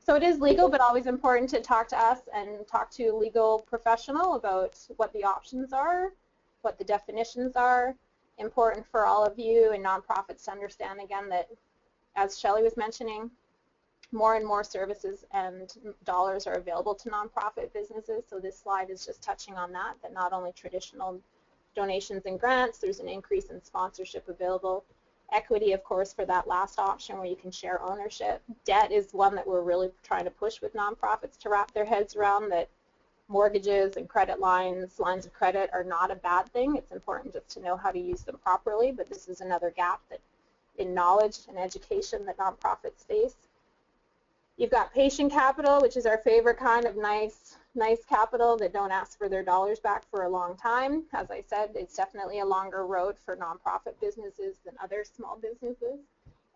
So it is legal, but always important to talk to us and talk to a legal professional about what the options are, what the definitions are. Important for all of you and nonprofits to understand again that, as Shelley was mentioning, more and more services and dollars are available to nonprofit businesses. So this slide is just touching on that not only traditional donations and grants, there's an increase in sponsorship available. Equity, of course, for that last option where you can share ownership. Debt is one that we're really trying to push with nonprofits to wrap their heads around, that mortgages and credit lines of credit are not a bad thing. It's important just to know how to use them properly, but this is another gap that in knowledge and education that nonprofits face. You've got patient capital, which is our favorite kind of nice capital that don't ask for their dollars back for a long time. As I said, it's definitely a longer road for nonprofit businesses than other small businesses.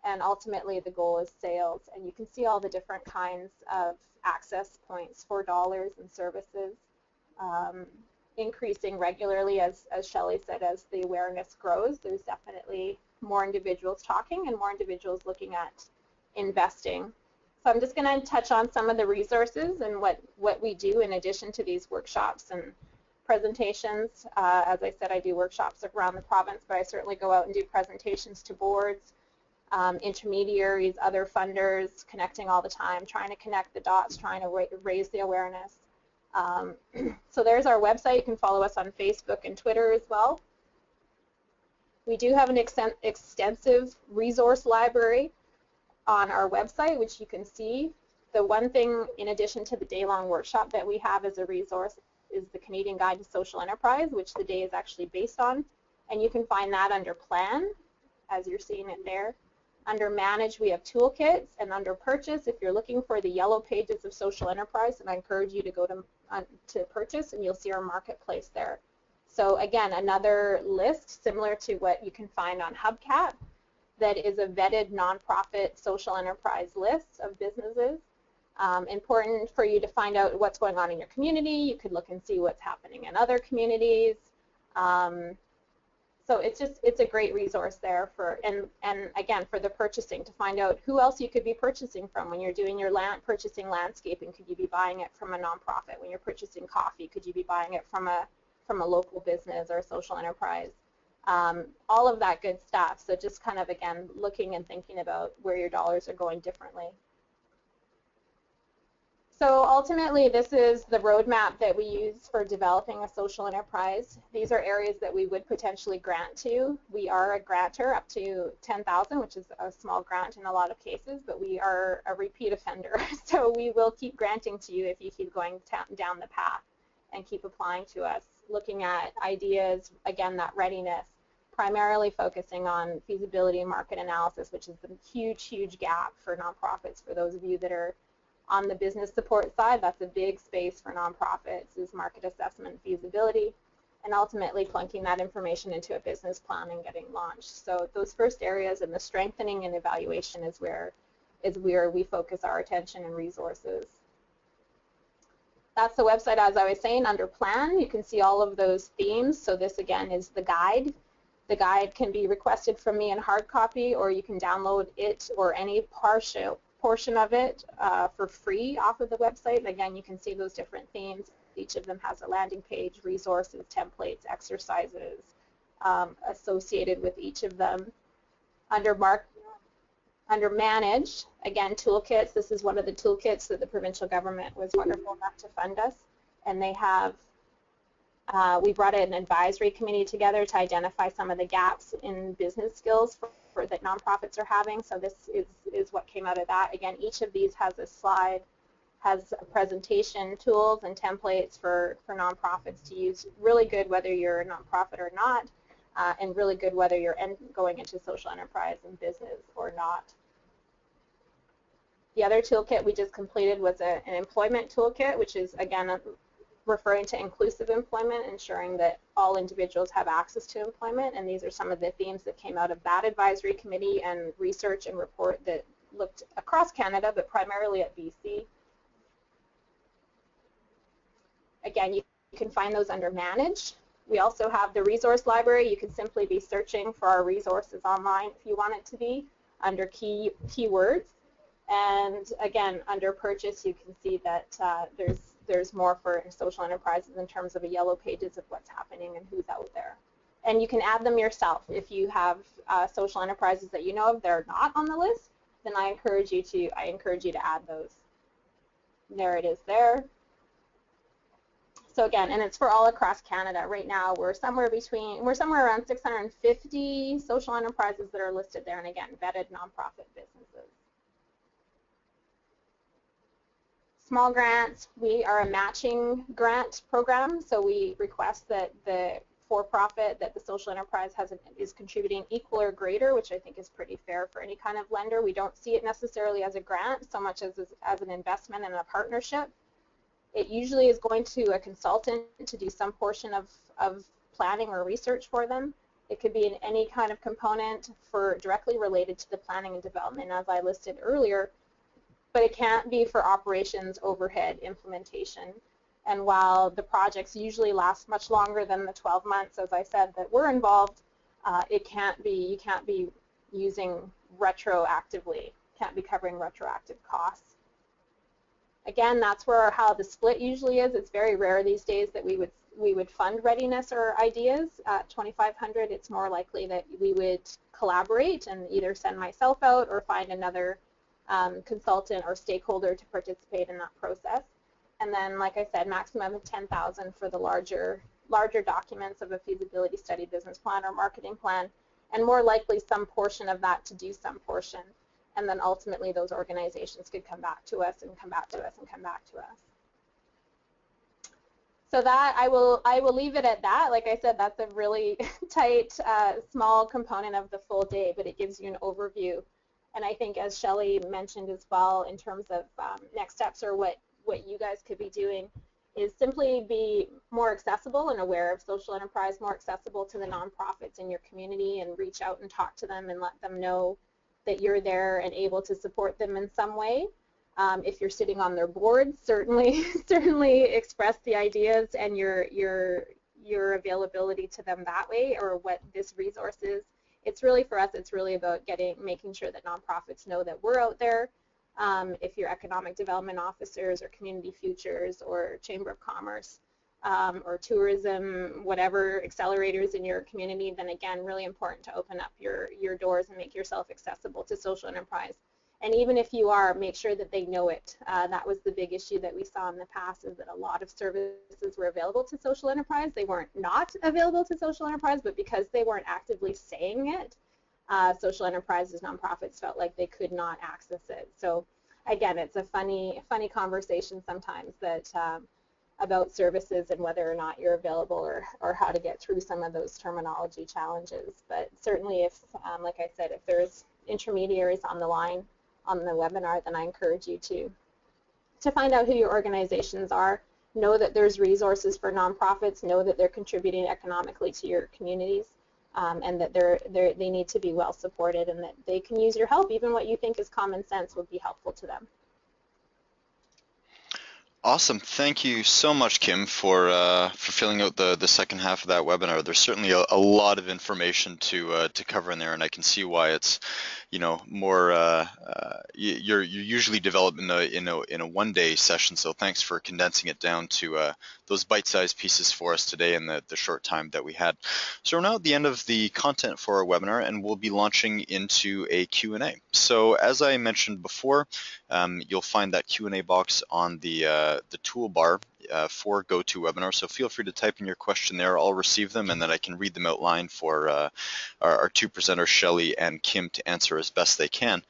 And ultimately, the goal is sales. And you can see all the different kinds of access points for dollars and services increasing regularly, as Shelley said, as the awareness grows. There's definitely more individuals talking and more individuals looking at investing. So I'm just going to touch on some of the resources and what we do in addition to these workshops and presentations. As I said, I do workshops around the province, but I certainly go out and do presentations to boards, intermediaries, other funders, connecting all the time, trying to connect the dots, trying to raise the awareness. So there's our website. You can follow us on Facebook and Twitter as well. We do have an extensive resource library on our website, which you can see. The one thing, in addition to the day-long workshop that we have as a resource, is the Canadian Guide to Social Enterprise, which the day is actually based on. And you can find that under Plan, as you're seeing it there. Under Manage, we have toolkits, and under Purchase, if you're looking for the yellow pages of social enterprise, and I encourage you to go to Purchase, and you'll see our marketplace there. So again, another list similar to what you can find on Hubcap, that is a vetted nonprofit social enterprise list of businesses. Important for you to find out what's going on in your community. You could look and see what's happening in other communities. So it's a great resource there for, and again, for the purchasing, to find out who else you could be purchasing from. When you're doing your purchasing landscaping, could you be buying it from a nonprofit? When you're purchasing coffee, could you be buying it from a local business or a social enterprise? All of that good stuff. So just kind of, again, looking and thinking about where your dollars are going differently. So ultimately, this is the roadmap that we use for developing a social enterprise. These are areas that we would potentially grant to. We are a grantor up to $10,000, which is a small grant in a lot of cases, but we are a repeat offender. So we will keep granting to you if you keep going down the path and keep applying to us, looking at ideas, again, that readiness, primarily focusing on feasibility and market analysis, which is the huge, huge gap for nonprofits. For those of you that are on the business support side, that's a big space for nonprofits, is market assessment and feasibility, and ultimately plunking that information into a business plan and getting launched. So those first areas and the strengthening and evaluation is where we focus our attention and resources. That's the website, as I was saying. Under plan, you can see all of those themes. So this, again, is the guide. The guide can be requested from me in hard copy, or you can download it or any portion of it for free off of the website. Again, you can see those different themes. Each of them has a landing page, resources, templates, exercises associated with each of them. Under manage, again, toolkits. This is one of the toolkits that the provincial government was wonderful enough to fund us, and they have we brought an advisory committee together to identify some of the gaps in business skills that nonprofits are having. So this is what came out of that. Again, each of these has a slide, has a presentation tools and templates for nonprofits to use. Really good whether you're a nonprofit or not, and really good whether you're going into social enterprise and business or not. The other toolkit we just completed was an employment toolkit, which is, again, referring to inclusive employment, ensuring that all individuals have access to employment, and these are some of the themes that came out of that advisory committee and research and report that looked across Canada, but primarily at BC. Again, you can find those under Manage. We also have the resource library. You can simply be searching for our resources online if you want it to be, under keywords. And again, under Purchase, you can see that there's more for social enterprises in terms of a yellow pages of what's happening and who's out there. And you can add them yourself. If you have social enterprises that you know of that are not on the list, then I encourage you to add those. There it is there. So again, and it's for all across Canada. Right now, we're somewhere around 650 social enterprises that are listed there, and again, vetted nonprofit businesses. Small grants, we are a matching grant program, so we request that the for-profit that the social enterprise is contributing equal or greater, which I think is pretty fair for any kind of lender. We don't see it necessarily as a grant so much as an investment and a partnership. It usually is going to a consultant to do some portion of planning or research for them. It could be in any kind of component directly related to the planning and development, as I listed earlier, but it can't be for operations, overhead, implementation. And while the projects usually last much longer than the 12 months, as I said, that we're involved, you can't be using retroactively, can't be covering retroactive costs. Again, that's how the split usually is. It's very rare these days that we would fund readiness or ideas. At 2,500, it's more likely that we would collaborate and either send myself out or find another consultant or stakeholder to participate in that process. And then, like I said, maximum of 10,000 for the larger documents of a feasibility study, business plan, or marketing plan, and more likely some portion of that to do some portion. And then ultimately those organizations could come back to us and come back to us and come back to us. So that I will leave it at that. Like I said, that's a really tight, small component of the full day, but it gives you an overview. And I think, as Shelley mentioned as well, in terms of next steps or what you guys could be doing, is simply be more accessible and aware of social enterprise, more accessible to the nonprofits in your community, and reach out and talk to them and let them know that you're there and able to support them in some way. If you're sitting on their board, certainly express the ideas and your availability to them that way, or what this resource is. It's really, for us, it's really about making sure that nonprofits know that we're out there. If you're economic development officers or community futures or chamber of commerce or tourism, whatever accelerators in your community, then again, really important to open up your doors and make yourself accessible to social enterprise. And even if you are, make sure that they know it. That was the big issue that we saw in the past, is that a lot of services were available to social enterprise. They weren't not available to social enterprise, but because they weren't actively saying it, social enterprises, nonprofits felt like they could not access it. So again, it's a funny conversation sometimes that about services and whether or not you're available, or how to get through some of those terminology challenges. But certainly if, like I said, if there's intermediaries on the line on the webinar, then I encourage you to find out who your organizations are, know that there's resources for nonprofits, know that they're contributing economically to your communities, and that they need to be well supported, and that they can use your help. Even what you think is common sense would be helpful to them. Awesome. Thank you so much, Kim, for filling out the second half of that webinar. There's certainly a lot of information to cover in there, and I can see why it's, more you're usually developed in a one-day session. So thanks for condensing it down to those bite-sized pieces for us today in the short time that we had. So we're now at the end of the content for our webinar, and we'll be launching into a Q&A. So as I mentioned before, you'll find that Q&A box on the toolbar for GoToWebinar. So feel free to type in your question there. I'll receive them, and then I can read them out line for our two presenters, Shelley and Kim, to answer as best they can.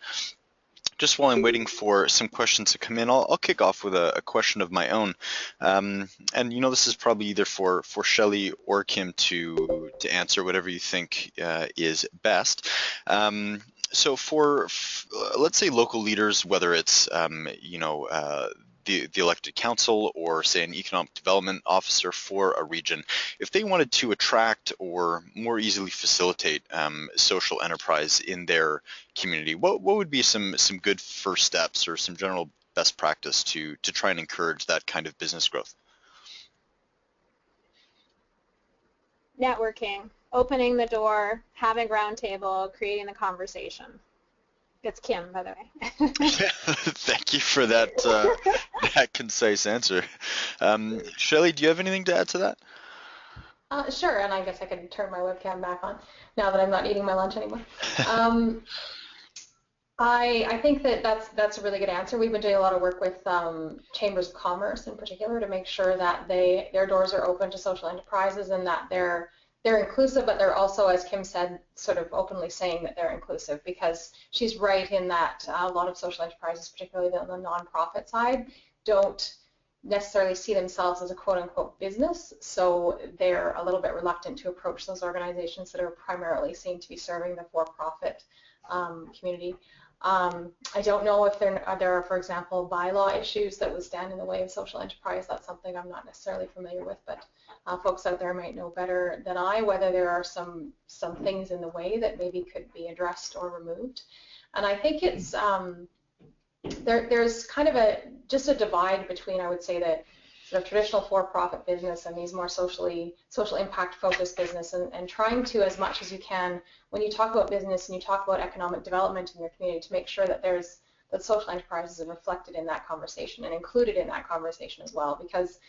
Just while I'm waiting for some questions to come in, I'll kick off with a question of my own. And this is probably either for Shelley or Kim to answer, whatever you think is best. So for let's say local leaders, whether it's the elected council or say an economic development officer for a region, if they wanted to attract or more easily facilitate social enterprise in their community, what would be some good first steps or some general best practice to try and encourage that kind of business growth? Networking, opening the door, having a roundtable, creating the conversation. It's Kim, by the way. Thank you for that that concise answer. Shelley, do you have anything to add to that? Sure, and I guess I can turn my webcam back on now that I'm not eating my lunch anymore. I think that's a really good answer. We've been doing a lot of work with chambers of commerce in particular to make sure that their doors are open to social enterprises, and that they're inclusive, but they're also, as Kim said, sort of openly saying that they're inclusive, because she's right in that a lot of social enterprises, particularly on the nonprofit side, don't necessarily see themselves as a quote-unquote business, so they're a little bit reluctant to approach those organizations that are primarily seen to be serving the for-profit community. I don't know if there are, for example, bylaw issues that would stand in the way of social enterprise. That's something I'm not necessarily familiar with, but folks out there might know better than I, whether there are some things in the way that maybe could be addressed or removed. And I think it's there's kind of just a divide between, I would say, the sort of traditional for-profit business and these more social impact focused business, and trying to, as much as you can, when you talk about business and you talk about economic development in your community, to make sure that that social enterprises are reflected in that conversation and included in that conversation as well, because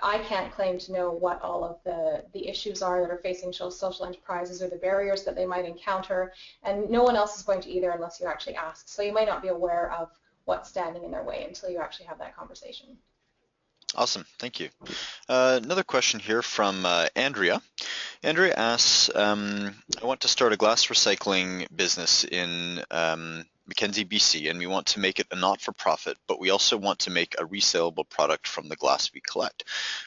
I can't claim to know what all of the issues are that are facing social enterprises or the barriers that they might encounter, and no one else is going to either unless you actually ask. So you might not be aware of what's standing in their way until you actually have that conversation. Awesome, thank you. Another question here from Andrea. Andrea asks, I want to start a glass recycling business in Mackenzie, BC, and we want to make it a not-for-profit, but we also want to make a resaleable product from the glass we collect.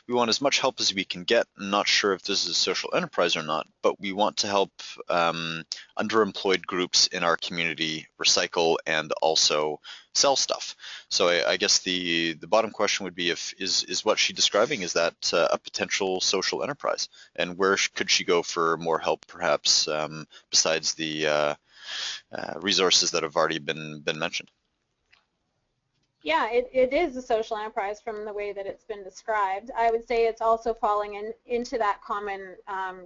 We want as much help as we can get. I'm not sure if this is a social enterprise or not, but we want to help underemployed groups in our community recycle and also sell stuff. So I guess the bottom question would be, is what she's describing, is that a potential social enterprise? And where could she go for more help, perhaps, besides the resources that have already been mentioned? Yeah, it is a social enterprise from the way that it's been described. I would say it's also falling into that common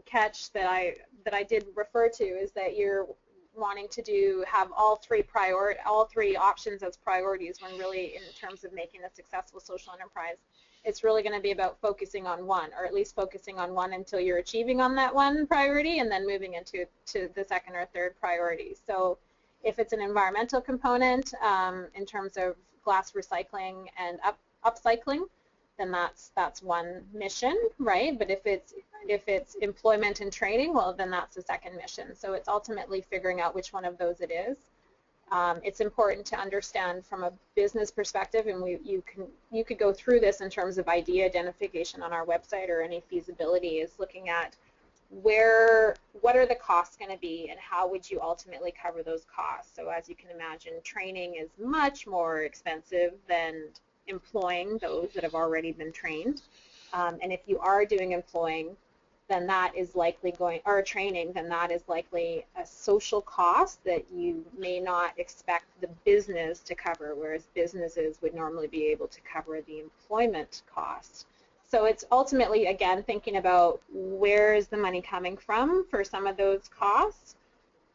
catch that I did refer to, is that you're wanting to have all three options as priorities, when really, in terms of making a successful social enterprise, it's really going to be about focusing on one, or at least focusing on one until you're achieving on that one priority, and then moving into the second or third priority. So if it's an environmental component, in terms of glass recycling and upcycling, then that's one mission, right? But if it's employment and training, well, then that's the second mission. So it's ultimately figuring out which one of those it is. It's important to understand from a business perspective, and you could go through this in terms of idea identification on our website, or any feasibility is looking at what are the costs going to be, and how would you ultimately cover those costs. So as you can imagine, training is much more expensive than employing those that have already been trained. And if you are doing employing, then that is likely training, then that is likely a social cost that you may not expect the business to cover, whereas businesses would normally be able to cover the employment costs. So it's ultimately, again, thinking about where is the money coming from for some of those costs,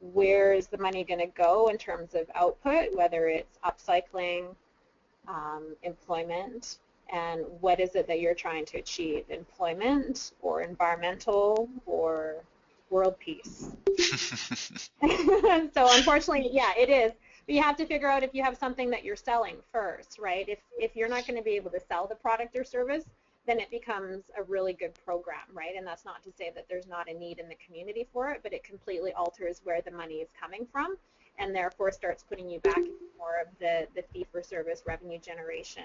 where is the money going to go in terms of output, whether it's upcycling, employment, and what is it that you're trying to achieve, employment or environmental or world peace. So unfortunately, yeah, it is. But you have to figure out if you have something that you're selling first, right? If you're not going to be able to sell the product or service, then it becomes a really good program, right? And that's not to say that there's not a need in the community for it, but it completely alters where the money is coming from, and therefore starts putting you back into more of the fee-for-service revenue generation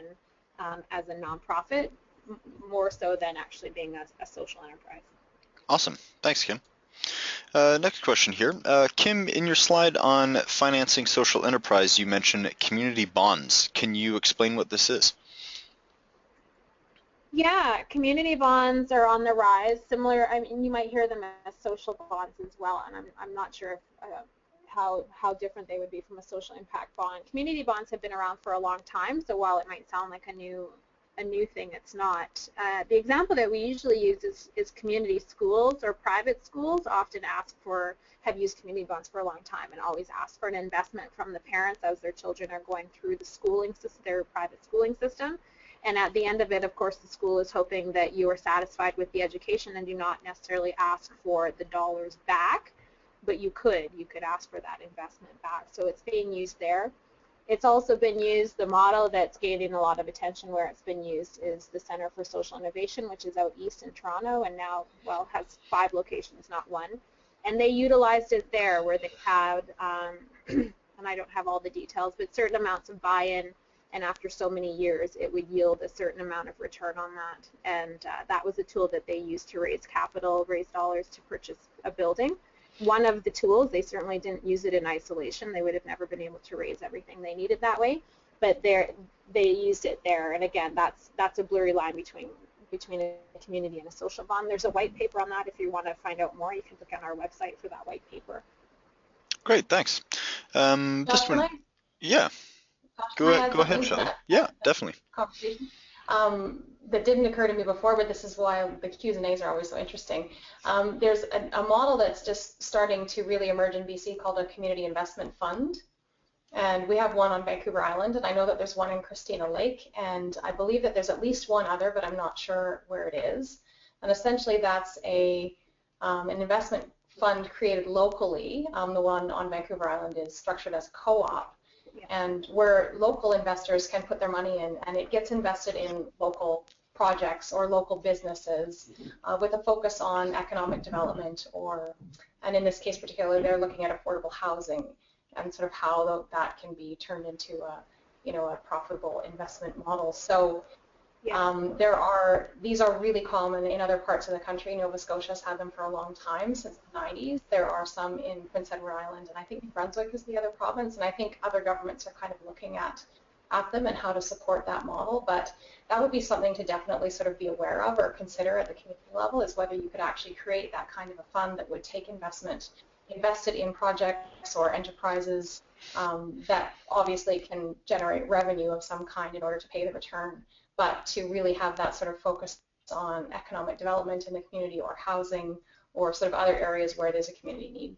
as a nonprofit, more so than actually being a social enterprise. Awesome. Thanks, Kim. Next question here. Kim, in your slide on financing social enterprise, you mentioned community bonds. Can you explain what this is? Yeah, community bonds are on the rise. Similar, I mean, you might hear them as social bonds as well, and I'm not sure how different they would be from a social impact bond. Community bonds have been around for a long time, so while it might sound like a new thing, it's not. The example that we usually use is community schools, or private schools often have used community bonds for a long time, and always ask for an investment from the parents as their children are going through the schooling system, their private schooling system. And at the end of it, of course, the school is hoping that you are satisfied with the education and do not necessarily ask for the dollars back, but you could ask for that investment back. So it's being used there. It's also been used, the model that's gaining a lot of attention where it's been used is the Center for Social Innovation, which is out east in Toronto, and now, well, has 5 locations, not 1. And they utilized it there, where they had, and I don't have all the details, but certain amounts of buy-in, and after so many years, it would yield a certain amount of return on that. And that was a tool that they used to raise capital, raise dollars to purchase a building. One of the tools, they certainly didn't use it in isolation. They would have never been able to raise everything they needed that way, but they used it there. And again, that's a blurry line between a community and a social bond. There's a white paper on that. If you want to find out more, you can look on our website for that white paper. Great, thanks. Yeah. Go ahead, Shelley. Yeah, definitely. Conversation that didn't occur to me before, but this is why the Q's and A's are always so interesting. There's a model that's just starting to really emerge in BC called a community investment fund, and we have one on Vancouver Island, and I know that there's one in Christina Lake, and I believe that there's at least one other, but I'm not sure where it is. And essentially, that's an investment fund created locally. The one on Vancouver Island is structured as co-op, and where local investors can put their money in, and it gets invested in local projects or local businesses with a focus on economic development, and in this case particularly, they're looking at affordable housing and sort of how that can be turned into a profitable investment model. So these are really common in other parts of the country. Nova Scotia's had them for a long time, since the 90s. There are some in Prince Edward Island, and I think New Brunswick is the other province, and I think other governments are kind of looking at them and how to support that model. But that would be something to definitely sort of be aware of or consider at the community level, is whether you could actually create that kind of a fund that would take invested in projects or enterprises that obviously can generate revenue of some kind in order to pay the return, but to really have that sort of focus on economic development in the community or housing or sort of other areas where there's a community need.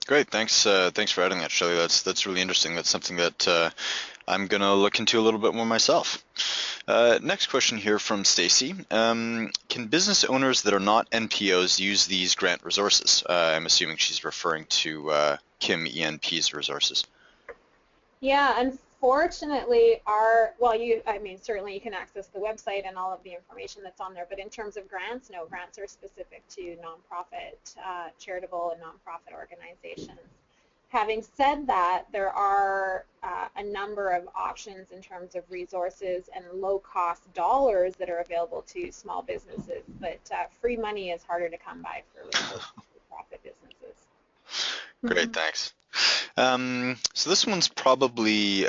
Great, thanks. Thanks for adding that, Shelley. That's really interesting. That's something that I'm gonna look into a little bit more myself. Next question here from Stacy. Can business owners that are not NPOs use these grant resources? I'm assuming she's referring to Kim ENP's resources. Yeah, unfortunately, certainly you can access the website and all of the information that's on there, but in terms of grants, no, grants are specific to nonprofit, charitable and nonprofit organizations. Having said that, there are a number of options in terms of resources and low-cost dollars that are available to small businesses, but free money is harder to come by for profit businesses. Great, thanks. So this one's probably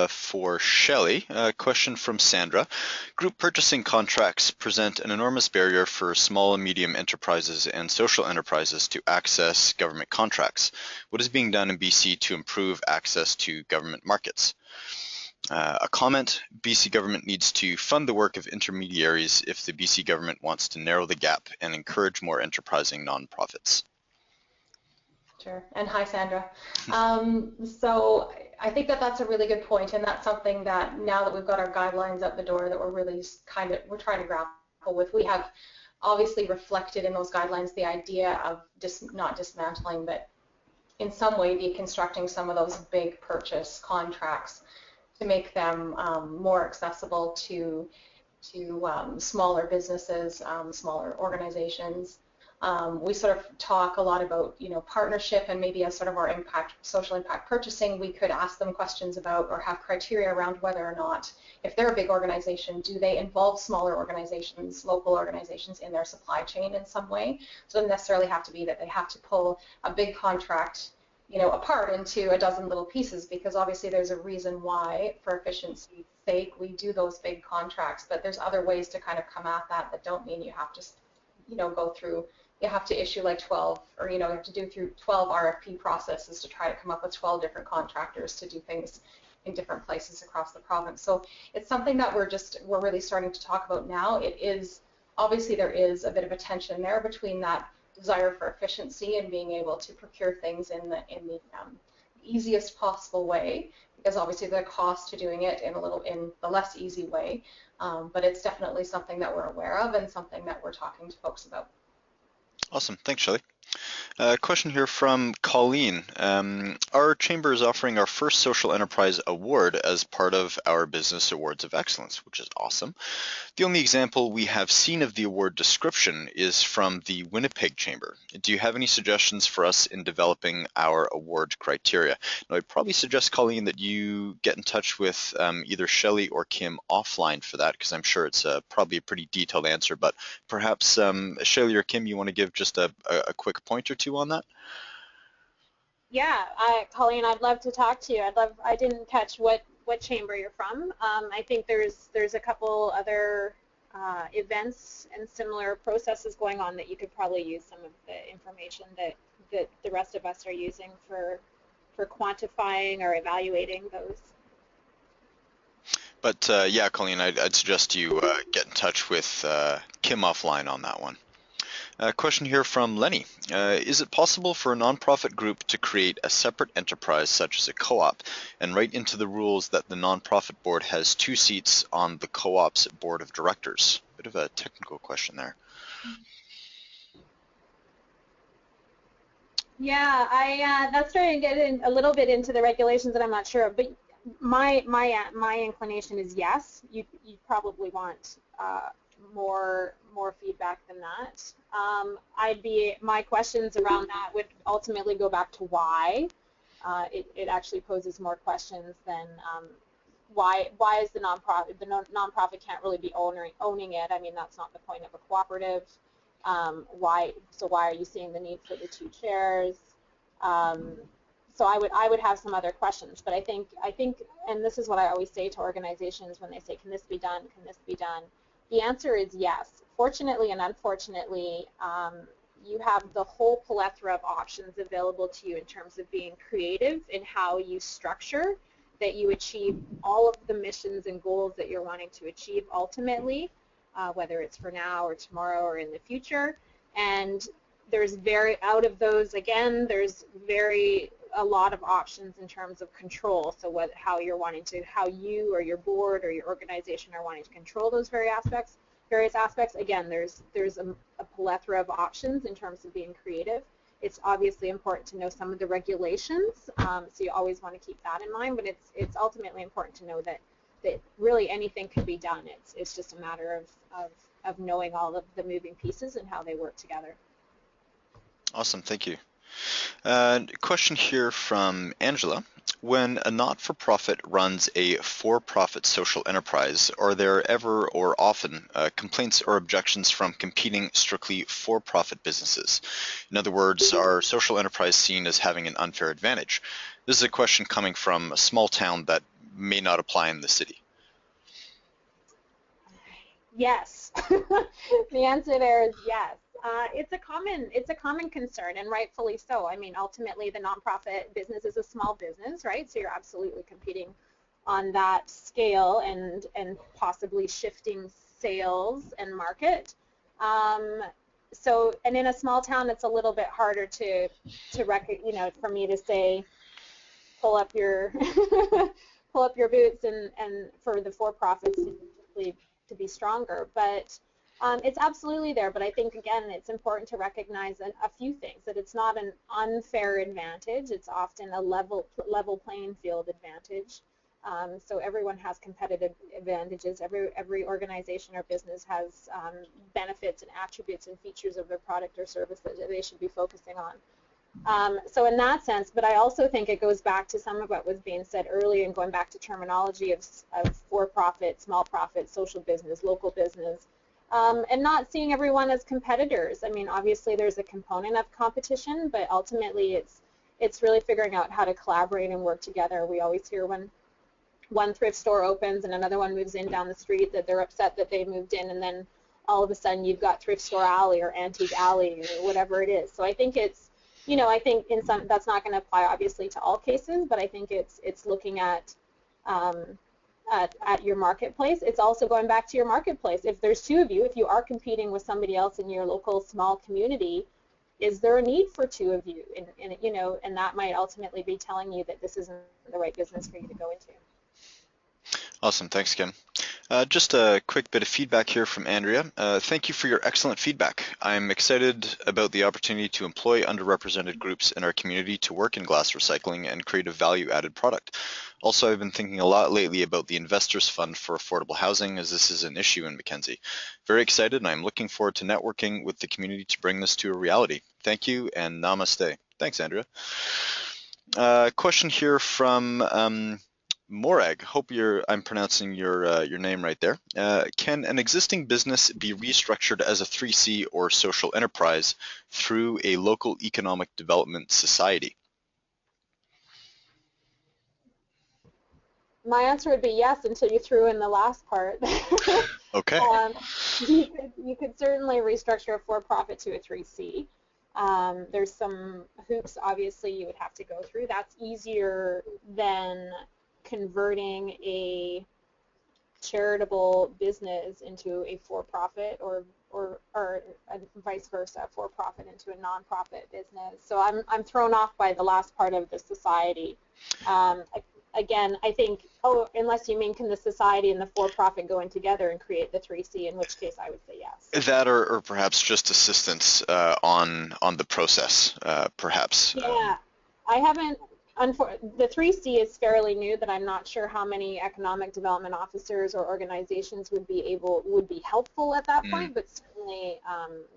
for Shelley. A question from Sandra. Group purchasing contracts present an enormous barrier for small and medium enterprises and social enterprises to access government contracts. What is being done in BC to improve access to government markets? A comment, BC government needs to fund the work of intermediaries if the BC government wants to narrow the gap and encourage more enterprising nonprofits. Sure. And hi, Sandra. So I think that that's a really good point, and that's something that now that we've got our guidelines out the door that we're really we're trying to grapple with. We have obviously reflected in those guidelines the idea of not dismantling, but in some way deconstructing some of those big purchase contracts to make them more accessible to smaller businesses, smaller organizations. We sort of talk a lot about, partnership, and maybe as sort of our social impact purchasing, we could ask them questions about or have criteria around whether or not, if they're a big organization, do they involve smaller organizations, local organizations in their supply chain in some way? So it doesn't necessarily have to be that they have to pull a big contract, apart into a dozen little pieces, because obviously there's a reason why, for efficiency's sake, we do those big contracts, but there's other ways to kind of come at that don't mean you have to, go through. You have to issue like 12, or you have to do through 12 RFP processes to try to come up with 12 different contractors to do things in different places across the province. So it's something that we're really starting to talk about now. It is obviously there is a bit of a tension there between that desire for efficiency and being able to procure things in the easiest possible way, because obviously the cost to doing it in the less easy way. But it's definitely something that we're aware of and something that we're talking to folks about. Awesome. Thanks, Shelley. Question here from Colleen. Our chamber is offering our first social enterprise award as part of our Business Awards of Excellence, which is awesome. The only example we have seen of the award description is from the Winnipeg Chamber. Do you have any suggestions for us in developing our award criteria? Now, I'd probably suggest, Colleen, that you get in touch with either Shelley or Kim offline for that, because I'm sure it's probably a pretty detailed answer, but perhaps Shelley or Kim, you want to give just a quick point or two on that? Yeah, Colleen, I'd love to talk to you. I didn't catch what chamber you're from. I think there's a couple other events and similar processes going on that you could probably use some of the information that the rest of us are using for quantifying or evaluating those. But yeah, Colleen, I'd suggest you get in touch with Kim offline on that one. Question here from Lenny. Is it possible for a nonprofit group to create a separate enterprise such as a co-op and write into the rules that the nonprofit board has 2 seats on the co-op's board of directors? Bit of a technical question there. Yeah, that's starting to get a little bit into the regulations that I'm not sure of, but my inclination is yes. You probably want more feedback than that. My questions around that would ultimately go back to why. It actually poses more questions than why is the nonprofit can't really be owning it. I mean, that's not the point of a cooperative. Why are you seeing the need for the 2 chairs? So I would have some other questions, but I think, and this is what I always say to organizations when they say, can this be done? Can this be done? The answer is yes. Fortunately and unfortunately, you have the whole plethora of options available to you in terms of being creative in how you structure that you achieve all of the missions and goals that you're wanting to achieve ultimately, whether it's for now or tomorrow or in the future. And there's out of those, again, there's a lot of options in terms of control. So how you or your board or your organization are wanting to control those various aspects. Again, there's a plethora of options in terms of being creative. It's obviously important to know some of the regulations, so you always want to keep that in mind, but it's ultimately important to know that really anything can be done. It's just a matter of knowing all of the moving pieces and how they work together. Awesome, thank you. Question here from Angela. When a not-for-profit runs a for-profit social enterprise, are there ever or often complaints or objections from competing strictly for-profit businesses? In other words, are social enterprise seen as having an unfair advantage? This is a question coming from a small town that may not apply in the city. Yes. The answer there is yes. It's a common concern, and rightfully so. I mean, ultimately, the nonprofit business is a small business, right? So you're absolutely competing on that scale and possibly shifting sales and market. And in a small town, it's a little bit harder to for me to say, pull up your pull up your boots and for the for-profits to be stronger, but it's absolutely there. But I think, again, it's important to recognize a few things, that it's not an unfair advantage. It's often a level playing field advantage. So everyone has competitive advantages. Every organization or business has benefits and attributes and features of their product or service that they should be focusing on. So in that sense, but I also think it goes back to some of what was being said earlier, and going back to terminology of for-profit, small profit, social business, local business, and not seeing everyone as competitors. I mean, obviously there's a component of competition, but ultimately it's really figuring out how to collaborate and work together. We always hear when one thrift store opens and another one moves in down the street that they're upset that they moved in, and then all of a sudden you've got Thrift Store Alley or Antique Alley or whatever it is. So I think I think that's not going to apply obviously to all cases, but I think it's looking at your marketplace. It's also going back to your marketplace. If there's two of you, if you are competing with somebody else in your local small community, is there a need for two of you? And that might ultimately be telling you that this isn't the right business for you to go into. Awesome, thanks, Kim. Just a quick bit of feedback here from Andrea. Thank you for your excellent feedback. I'm excited about the opportunity to employ underrepresented groups in our community to work in glass recycling and create a value-added product. Also, I've been thinking a lot lately about the Investors Fund for Affordable Housing, as this is an issue in Mackenzie. Very excited, and I'm looking forward to networking with the community to bring this to a reality. Thank you, and namaste. Thanks, Andrea. Question here from Morag, hope I'm pronouncing your name right there. Can an existing business be restructured as a 3C or social enterprise through a local economic development society? My answer would be yes, until you threw in the last part. Okay. You could certainly restructure a for-profit to a 3C. There's some hoops, obviously, you would have to go through. That's easier than converting a charitable business into a for-profit or vice versa, for-profit into a non-profit business. So I'm thrown off by the last part of the society. Again, I think, unless you mean can the society and the for-profit go in together and create the 3C, in which case I would say yes. That or perhaps just assistance on the process, perhaps. Yeah, I haven't. The 3C is fairly new, but I'm not sure how many economic development officers or organizations would be helpful at that point. But certainly,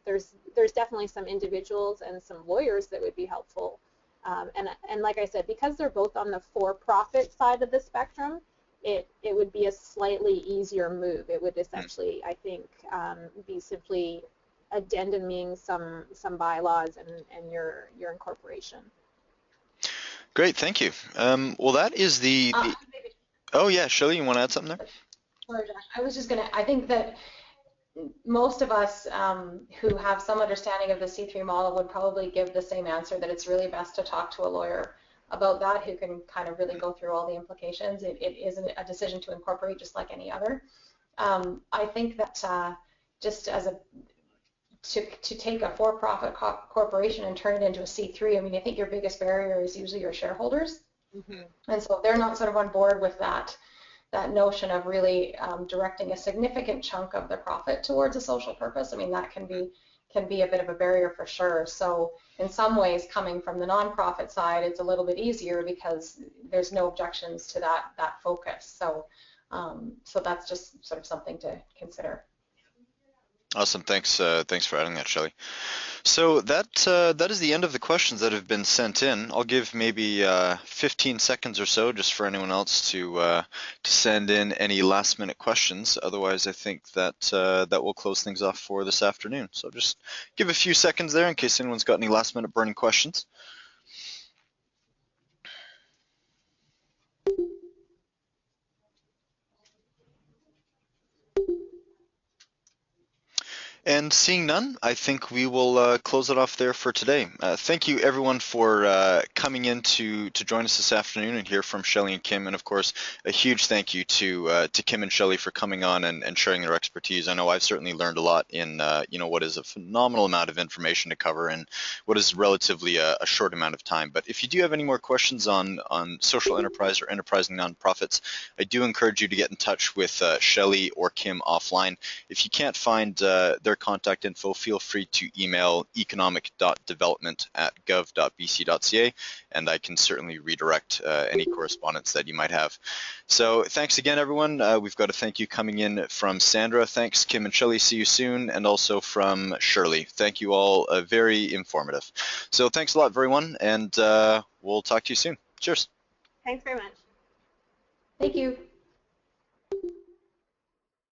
there's definitely some individuals and some lawyers that would be helpful. And like I said, because they're both on the for-profit side of the spectrum, it would be a slightly easier move. It would essentially, I think, be simply addenduming some bylaws and your incorporation. Great, thank you. Well, that is oh yeah, Shelley, you want to add something there? Sorry, Josh. I was just going to, I think that most of us who have some understanding of the C3 model would probably give the same answer, that it's really best to talk to a lawyer about that who can kind of really go through all the implications. It is a decision to incorporate just like any other. I think that just as a to take a for-profit corporation and turn it into a C3, I mean, I think your biggest barrier is usually your shareholders. Mm-hmm. And so they're not sort of on board with that notion of really directing a significant chunk of their profit towards a social purpose. I mean, that can be a bit of a barrier for sure. So in some ways, coming from the nonprofit side, it's a little bit easier because there's no objections to that focus. So so that's just sort of something to consider. Awesome. Thanks for adding that, Shelley. So that is the end of the questions that have been sent in. I'll give maybe 15 seconds or so just for anyone else to send in any last-minute questions. Otherwise, I think that that will close things off for this afternoon. So just give a few seconds there in case anyone's got any last-minute burning questions. And seeing none, I think we will close it off there for today. Thank you, everyone, for coming in to join us this afternoon and hear from Shelley and Kim. And, of course, a huge thank you to Kim and Shelley for coming on and sharing their expertise. I know I've certainly learned a lot in what is a phenomenal amount of information to cover in what is relatively a short amount of time. But if you do have any more questions on social enterprise or enterprising nonprofits, I do encourage you to get in touch with Shelley or Kim offline. If you can't find their contact info, feel free to email economic.development@gov.bc.ca, and I can certainly redirect any correspondence that you might have. So thanks again, everyone. We've got a thank you coming in from Sandra. Thanks, Kim and Shelley. See you soon. And also from Shirley. Thank you all. Very informative. So thanks a lot, everyone, and we'll talk to you soon. Cheers. Thanks very much. Thank you.